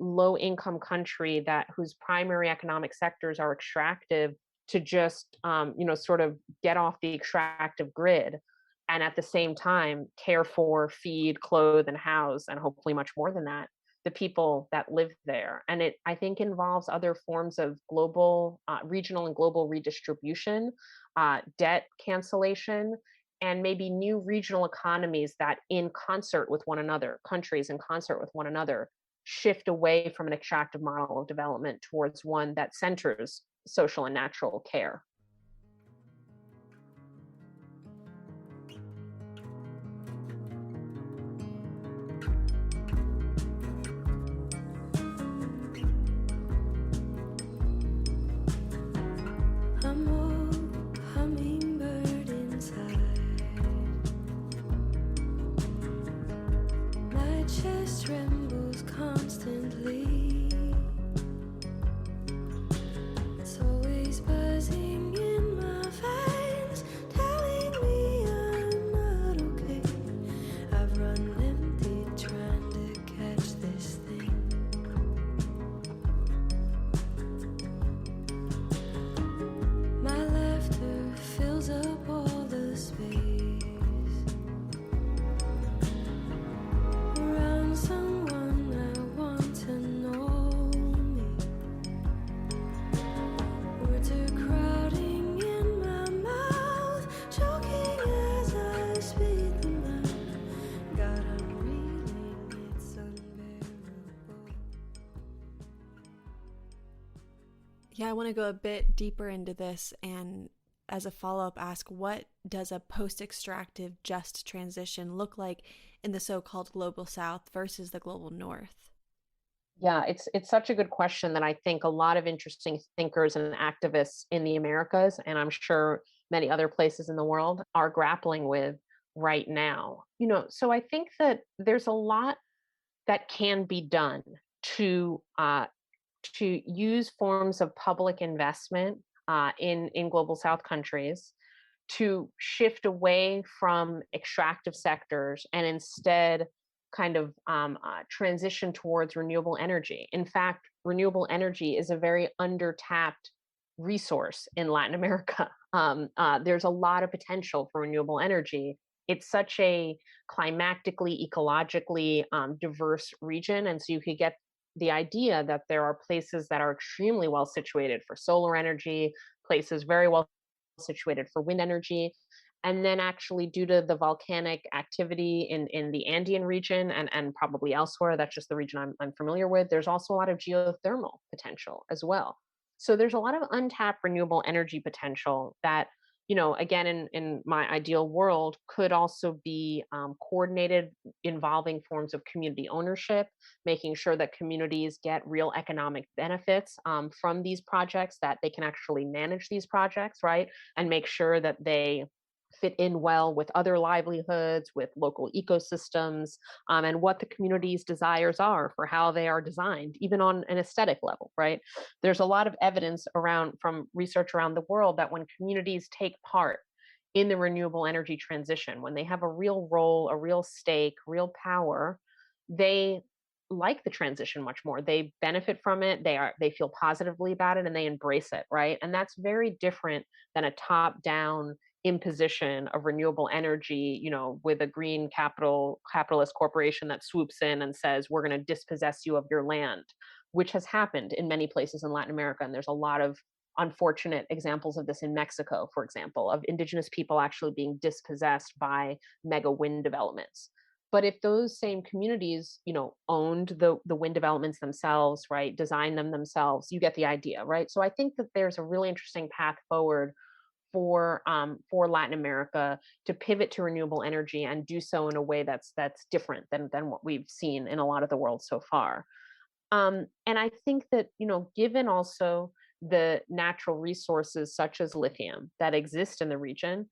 low income country whose primary economic sectors are extractive to just sort of get off the extractive grid, and at the same time care for, feed, clothe, and house, and hopefully much more than that, the people that live there. And it, I think, involves other forms of global, regional and global redistribution, debt cancellation, and maybe new regional economies that in concert with one another, countries in concert with one another, shift away from an extractive model of development towards one that centers social and natural care. I'm a hummingbird inside. My chest trembles constantly. It's always buzzing in my veins, telling me I'm not okay. I've run empty trying to catch this thing. My laughter fills up all the space around someone I want to know me. Words are crowding in my mouth, choking as I speak them out. God, I'm reeling, it's unbearable. Yeah, I want to go a bit deeper into this and, as a follow-up, ask, what does a post-extractive just transition look like in the so-called global south versus the global north? Yeah, it's such a good question that I think a lot of interesting thinkers and activists in the Americas, and I'm sure many other places in the world, are grappling with right now. So I think that there's a lot that can be done to use forms of public investment in global South countries to shift away from extractive sectors and instead kind of transition towards renewable energy. In fact, renewable energy is a very undertapped resource in Latin America. There's a lot of potential for renewable energy. It's such a climatically, ecologically diverse region. And so you could get the idea that there are places that are extremely well situated for solar energy, places very well situated for wind energy. And then actually, due to the volcanic activity in the Andean region and probably elsewhere, that's just the region I'm familiar with, there's also a lot of geothermal potential as well. So there's a lot of untapped renewable energy potential that, again, in my ideal world, could also be coordinated, involving forms of community ownership, making sure that communities get real economic benefits from these projects, that they can actually manage these projects, right? And make sure that they fit in well with other livelihoods, with local ecosystems, and what the community's desires are for how they are designed, even on an aesthetic level, right? There's a lot of evidence from research around the world that when communities take part in the renewable energy transition, when they have a real role, a real stake, real power, they like the transition much more. They benefit from it. They feel positively about it, and they embrace it, right? And that's very different than a top-down imposition of renewable energy, with a green capitalist corporation that swoops in and says, we're going to dispossess you of your land, which has happened in many places in Latin America. And there's a lot of unfortunate examples of this in Mexico, for example, of indigenous people actually being dispossessed by mega wind developments. But if those same communities, owned the wind developments themselves, right, designed them themselves, you get the idea, right? So I think that there's a really interesting path forward for Latin America to pivot to renewable energy and do so in a way that's different than what we've seen in a lot of the world so far. And I think that, given also the natural resources such as lithium that exist in the region,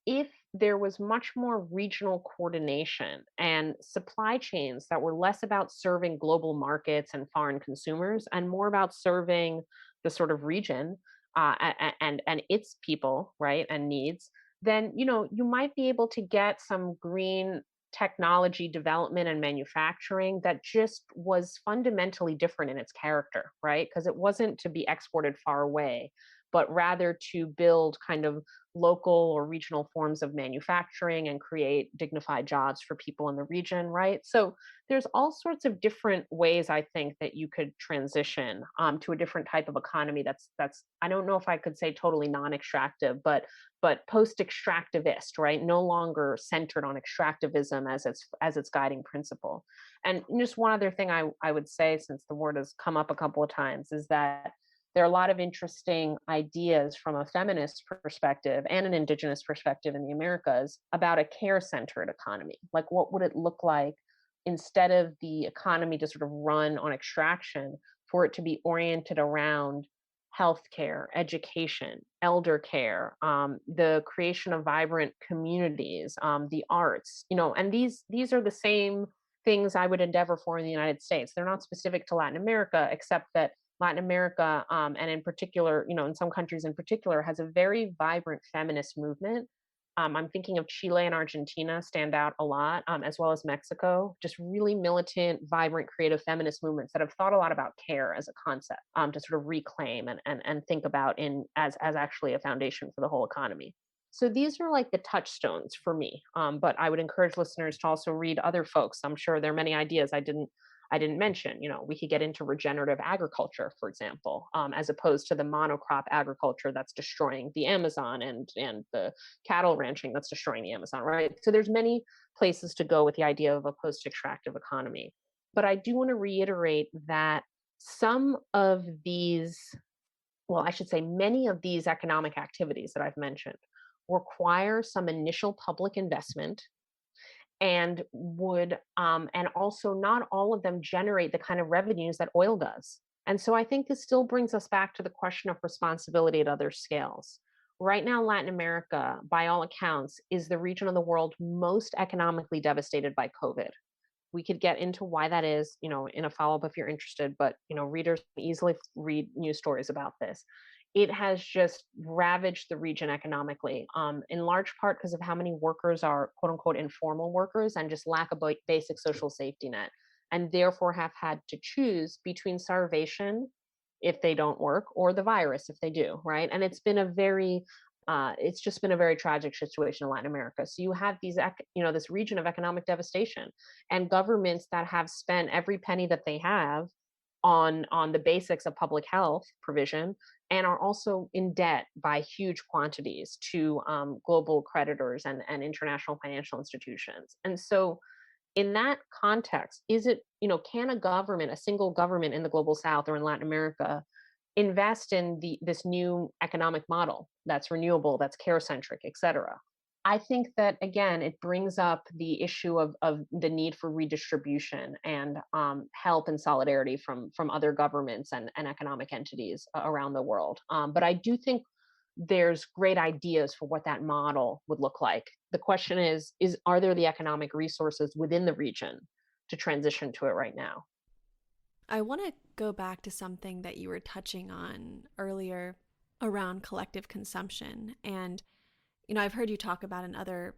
if there was much more regional coordination and supply chains that were less about serving global markets and foreign consumers and more about serving the sort of region and its people, right, and needs, then you might be able to get some green technology development and manufacturing that just was fundamentally different in its character, right? Because it wasn't to be exported far away, but rather to build kind of local or regional forms of manufacturing and create dignified jobs for people in the region, right? So there's all sorts of different ways I think that you could transition to a different type of economy that's I don't know if I could say totally non-extractive, but post-extractivist, right? No longer centered on extractivism as its guiding principle. And just one other thing I would say, since the word has come up a couple of times, is that there are a lot of interesting ideas from a feminist perspective and an indigenous perspective in the Americas about a care-centered economy. Like, what would it look like instead of the economy to sort of run on extraction, for it to be oriented around healthcare, education, elder care, the creation of vibrant communities, the arts, and these are the same things I would endeavor for in the United States. They're not specific to Latin America, except that Latin America, and in particular, in some countries in particular, has a very vibrant feminist movement. I'm thinking of Chile and Argentina stand out a lot, as well as Mexico, just really militant, vibrant, creative feminist movements that have thought a lot about care as a concept, to sort of reclaim and think about as actually a foundation for the whole economy. So these are like the touchstones for me. But I would encourage listeners to also read other folks. I'm sure there are many ideas I didn't mention. We could get into regenerative agriculture, for example, as opposed to the monocrop agriculture that's destroying the Amazon and the cattle ranching that's destroying the Amazon, right? So there's many places to go with the idea of a post-extractive economy. But I do want to reiterate that some of these, well, I should say many of these economic activities that I've mentioned require some initial public investment and and also not all of them generate the kind of revenues that oil does. And so I think this still brings us back to the question of responsibility at other scales. Right now, Latin America, by all accounts, is the region of the world most economically devastated by COVID. We could get into why that is, in a follow-up if you're interested, but, readers can easily read news stories about this. It has just ravaged the region economically, in large part because of how many workers are quote unquote informal workers and just lack a basic social safety net, and therefore have had to choose between starvation if they don't work or the virus if they do, right? And it's just been a very tragic situation in Latin America. So you have this region of economic devastation and governments that have spent every penny that they have on the basics of public health provision, and are also in debt by huge quantities to global creditors and international financial institutions. And so in that context, can a single government in the global South or in Latin America invest in this new economic model that's renewable, that's care-centric, et cetera? I think that, again, it brings up the issue of the need for redistribution and help and solidarity from other governments and economic entities around the world. But I do think there's great ideas for what that model would look like. The question is are there the economic resources within the region to transition to it right now? I want to go back to something that you were touching on earlier around collective consumption. And I've heard you talk about in other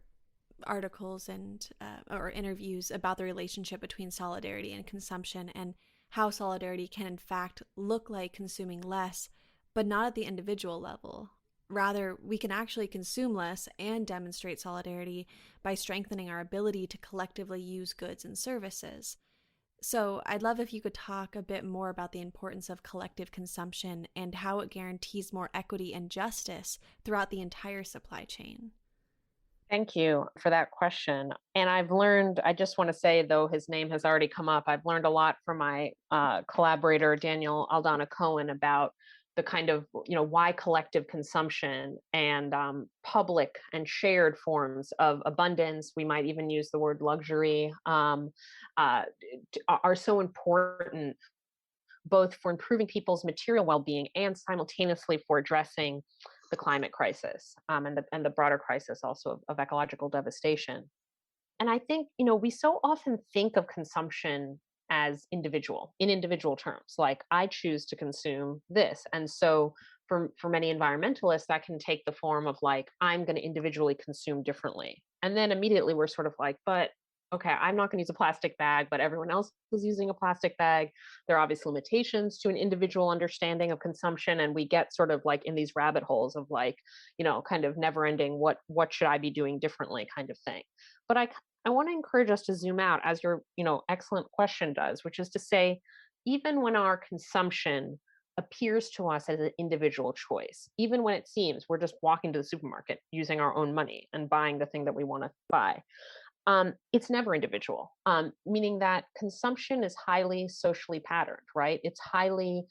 articles and or interviews about the relationship between solidarity and consumption, and how solidarity can in fact look like consuming less, but not at the individual level, Rather, we can actually consume less and demonstrate solidarity by strengthening our ability to collectively use goods and services. So, I'd love if you could talk a bit more about the importance of collective consumption and how it guarantees more equity and justice throughout the entire supply chain. Thank you for that question. And I've learned, I just want to say, though his name has already come up, I've learned a lot from my collaborator, Daniel Aldana Cohen, about the kind of, why collective consumption and public and shared forms of abundance, we might even use the word luxury, are so important both for improving people's material well-being and simultaneously for addressing the climate crisis, and the broader crisis also of ecological devastation. And I think, we so often think of consumption as in individual terms, like I choose to consume this. And so for many environmentalists, that can take the form of like, I'm going to individually consume differently. And then immediately we're sort of like, but okay, I'm not going to use a plastic bag, but everyone else is using a plastic bag. There are obvious limitations to an individual understanding of consumption. And we get sort of like in these rabbit holes of like, kind of never ending, what should I be doing differently kind of thing. But I want to encourage us to zoom out, as your, excellent question does, which is to say, even when our consumption appears to us as an individual choice, even when it seems we're just walking to the supermarket using our own money and buying the thing that we want to buy, it's never individual, meaning that consumption is highly socially patterned, right? It's highly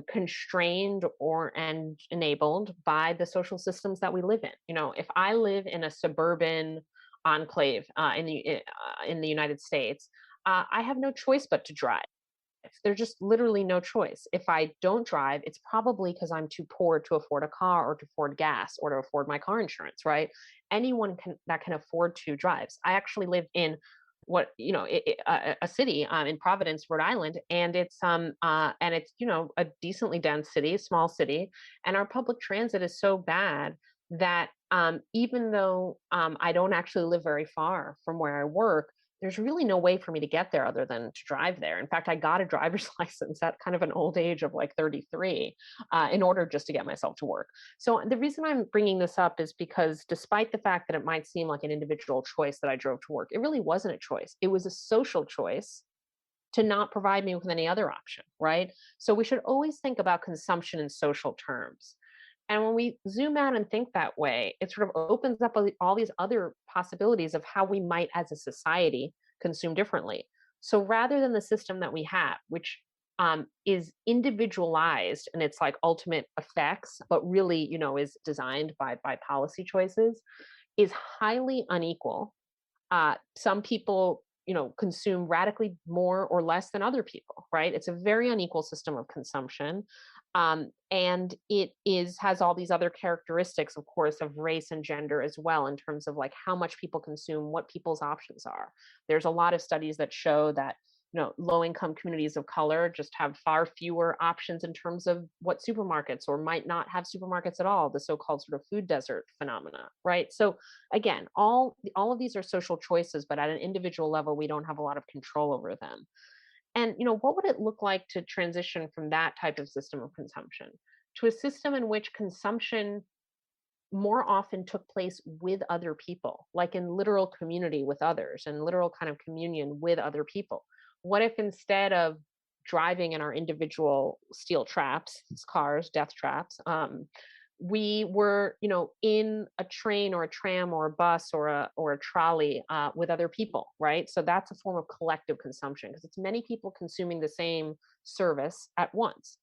constrained and enabled by the social systems that we live in. If I live in a suburban enclave in the United States, I have no choice but to drive. There's just literally no choice. If I don't drive, it's probably because I'm too poor to afford a car or to afford gas or to afford my car insurance, right? Anyone that can afford to drives. I actually live in a city in Providence, Rhode Island, and it's a decently dense city, small city, and our public transit is so bad that even though I don't actually live very far from where I work, there's really no way for me to get there other than to drive there. In fact, I got a driver's license at kind of an old age of like 33 in order just to get myself to work. So the reason I'm bringing this up is because despite the fact that it might seem like an individual choice that I drove to work, it really wasn't a choice. It was a social choice to not provide me with any other option, right? So we should always think about consumption in social terms. And when we zoom out and think that way, it sort of opens up all these other possibilities of how we might, as a society, consume differently. So rather than the system that we have, which is individualized in its like ultimate effects, but really, is designed by policy choices, is highly unequal. Some people, consume radically more or less than other people, right? It's a very unequal system of consumption. And it has all these other characteristics, of course, of race and gender as well, in terms of like how much people consume, what people's options are. There's a lot of studies that show that low income communities of color just have far fewer options in terms of what supermarkets, or might not have supermarkets at all, the so-called sort of food desert phenomena, right? So again, all of these are social choices, but at an individual level, we don't have a lot of control over them. And what would it look like to transition from that type of system of consumption to a system in which consumption more often took place with other people, like in literal community with others and literal kind of communion with other people? What if instead of driving in our individual steel traps, cars, death traps, we were, in a train or a tram or a bus or a trolley with other people, right? So that's a form of collective consumption because it's many people consuming the same service at once.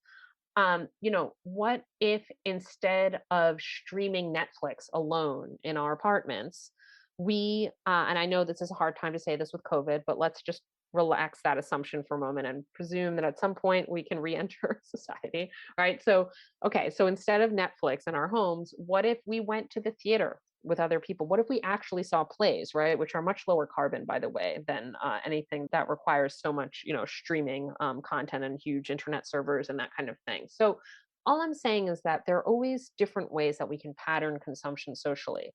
What if instead of streaming Netflix alone in our apartments, and I know this is a hard time to say this with COVID, but let's just relax that assumption for a moment and presume that at some point we can re-enter society, right? So, okay, so instead of Netflix in our homes, what if we went to the theater with other people? What if we actually saw plays, right? Which are much lower carbon, by the way, than anything that requires so much, streaming content and huge internet servers and that kind of thing. So all I'm saying is that there are always different ways that we can pattern consumption socially.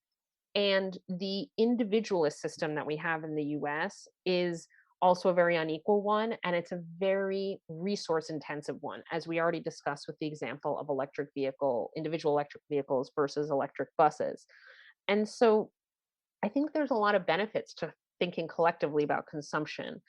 And the individualist system that we have in the US is also a very unequal one, and it's a very resource intensive one, as we already discussed with the example of individual electric vehicles versus electric buses. And so I think there's a lot of benefits to thinking collectively about consumption.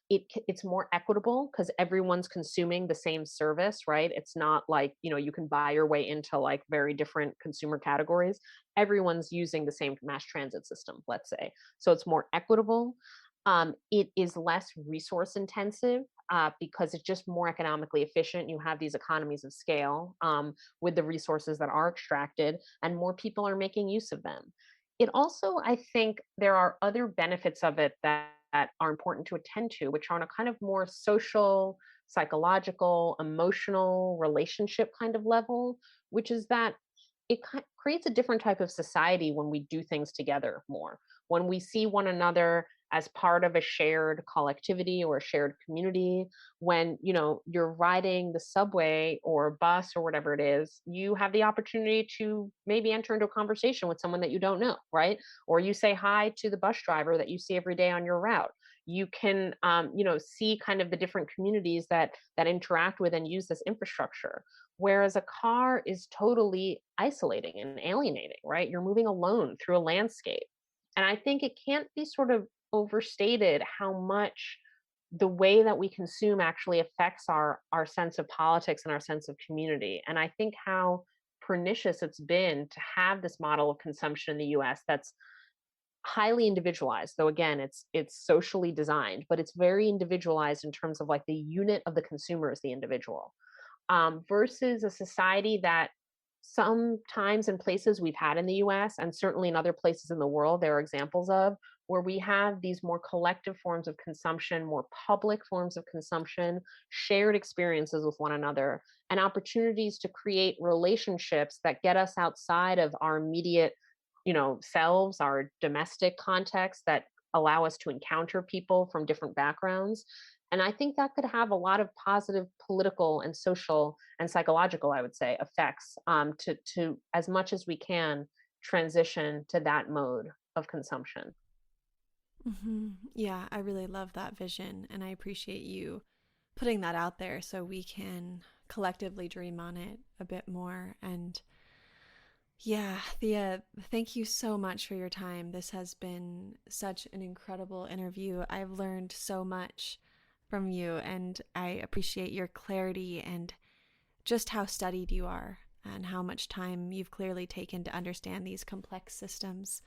It's more equitable because everyone's consuming the same service, right? It's not like, you can buy your way into like very different consumer categories. Everyone's using the same mass transit system, let's say. So it's more equitable. It is less resource intensive because it's just more economically efficient. You have these economies of scale with the resources that are extracted, and more people are making use of them. It also, I think, there are other benefits of it that are important to attend to, which are on a kind of more social, psychological, emotional, relationship kind of level, which is that creates a different type of society when we do things together more. When we see one another as part of a shared collectivity or a shared community, when you're riding the subway or bus or whatever it is, you have the opportunity to maybe enter into a conversation with someone that you don't know, right? Or you say hi to the bus driver that you see every day on your route. You can see kind of the different communities that interact with and use this infrastructure. Whereas a car is totally isolating and alienating, right? You're moving alone through a landscape. And I think it can't be sort of overstated how much the way that we consume actually affects our sense of politics and our sense of community. And I think how pernicious it's been to have this model of consumption in the US that's highly individualized, though again it's socially designed, but it's very individualized in terms of like the unit of the consumer is the individual, versus a society that sometimes in places we've had in the US and certainly in other places in the world, there are examples of where we have these more collective forms of consumption, more public forms of consumption, shared experiences with one another, and opportunities to create relationships that get us outside of our immediate, selves, our domestic context, that allow us to encounter people from different backgrounds. And I think that could have a lot of positive political and social and psychological, I would say, effects, to as much as we can transition to that mode of consumption. Yeah, I really love that vision, and I appreciate you putting that out there so we can collectively dream on it a bit more. And yeah, Thea, thank you so much for your time. This has been such an incredible interview. I've learned so much from you, and I appreciate your clarity and just how studied you are and how much time you've clearly taken to understand these complex systems.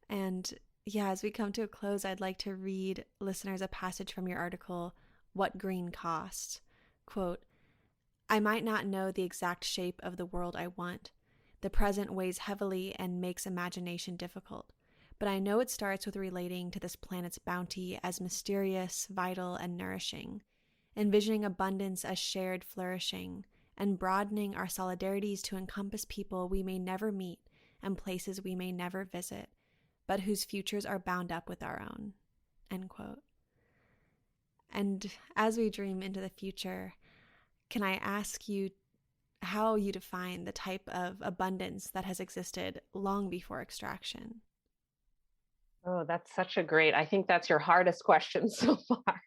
And yeah, as we come to a close, I'd like to read listeners a passage from your article, What Green Costs. Quote, I might not know the exact shape of the world I want. The present weighs heavily and makes imagination difficult. But I know it starts with relating to this planet's bounty as mysterious, vital, and nourishing, envisioning abundance as shared flourishing, and broadening our solidarities to encompass people we may never meet and places we may never visit, but whose futures are bound up with our own. End quote. And as we dream into the future, can I ask you how you define the type of abundance that has existed long before extraction? Oh, that's such a great, I think that's your hardest question so far,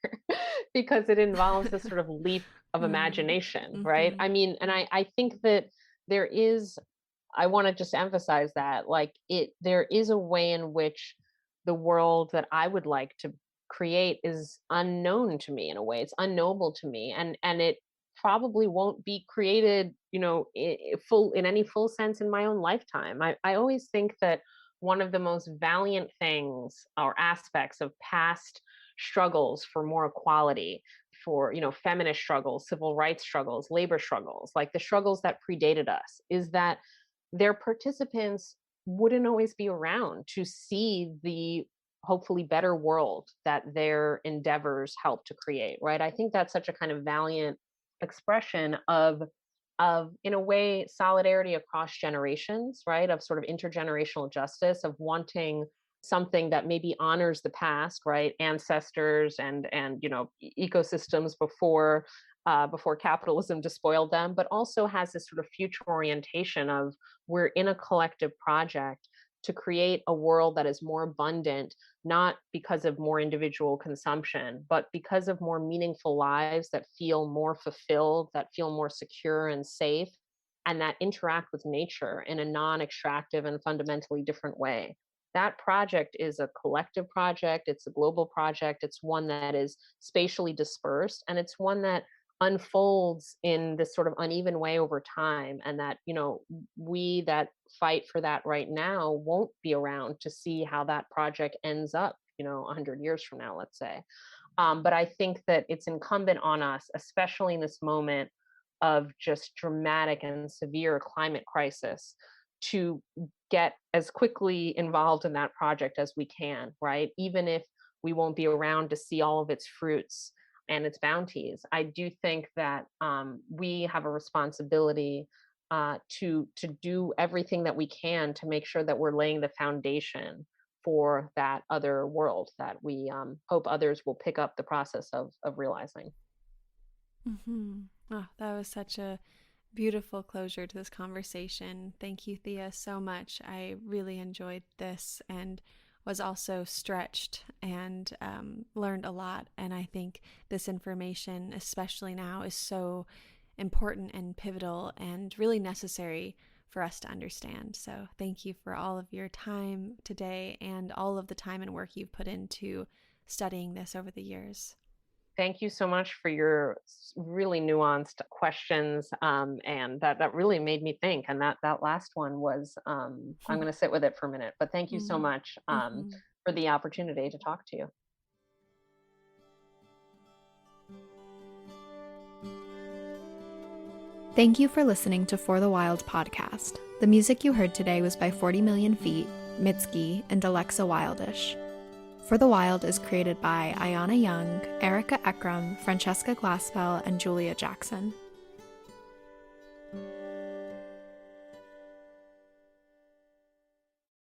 because it involves this sort of leap of imagination, right? Mm-hmm. I mean, and I think that there is, I want to just emphasize that, like, there is a way in which the world that I would like to create is unknown to me. In a way, it's unknowable to me, and it probably won't be created, in any full sense in my own lifetime. I always think that one of the most valiant things or aspects of past struggles for more equality, for feminist struggles, civil rights struggles, labor struggles, like the struggles that predated us, is that their participants wouldn't always be around to see the hopefully better world that their endeavors help to create, right? I think that's such a kind of valiant expression of in a way solidarity across generations, right? Of sort of intergenerational justice, of wanting something that maybe honors the past, right? Ancestors and ecosystems before capitalism despoiled them, but also has this sort of future orientation of we're in a collective project to create a world that is more abundant, not because of more individual consumption, but because of more meaningful lives that feel more fulfilled, that feel more secure and safe, and that interact with nature in a non-extractive and fundamentally different way. That project is a collective project, it's a global project, it's one that is spatially dispersed, and it's one that unfolds in this sort of uneven way over time, and that, we that fight for that right now won't be around to see how that project ends up, 100 years from now, let's say. But I think that it's incumbent on us, especially in this moment of just dramatic and severe climate crisis, to get as quickly involved in that project as we can, right? Even if we won't be around to see all of its fruits and its bounties. I do think that we have a responsibility to do everything that we can to make sure that we're laying the foundation for that other world that we hope others will pick up the process of realizing. Mm-hmm. Oh, that was such a beautiful closure to this conversation. Thank you, Thea, so much. I really enjoyed this and was also stretched and learned a lot. And I think this information, especially now, is so important and pivotal and really necessary for us to understand. So thank you for all of your time today and all of the time and work you've put into studying this over the years. Thank you so much for your really nuanced questions, and that really made me think. And that last one was, I'm going to sit with it for a minute. But thank you so much for the opportunity to talk to you. Thank you for listening to For the Wild podcast. The music you heard today was by 40 Million Feet, Mitski, and Alexa Wildish. For the Wild is created by Ayana Young, Erica Ekram, Francesca Glassfell, and Julia Jackson.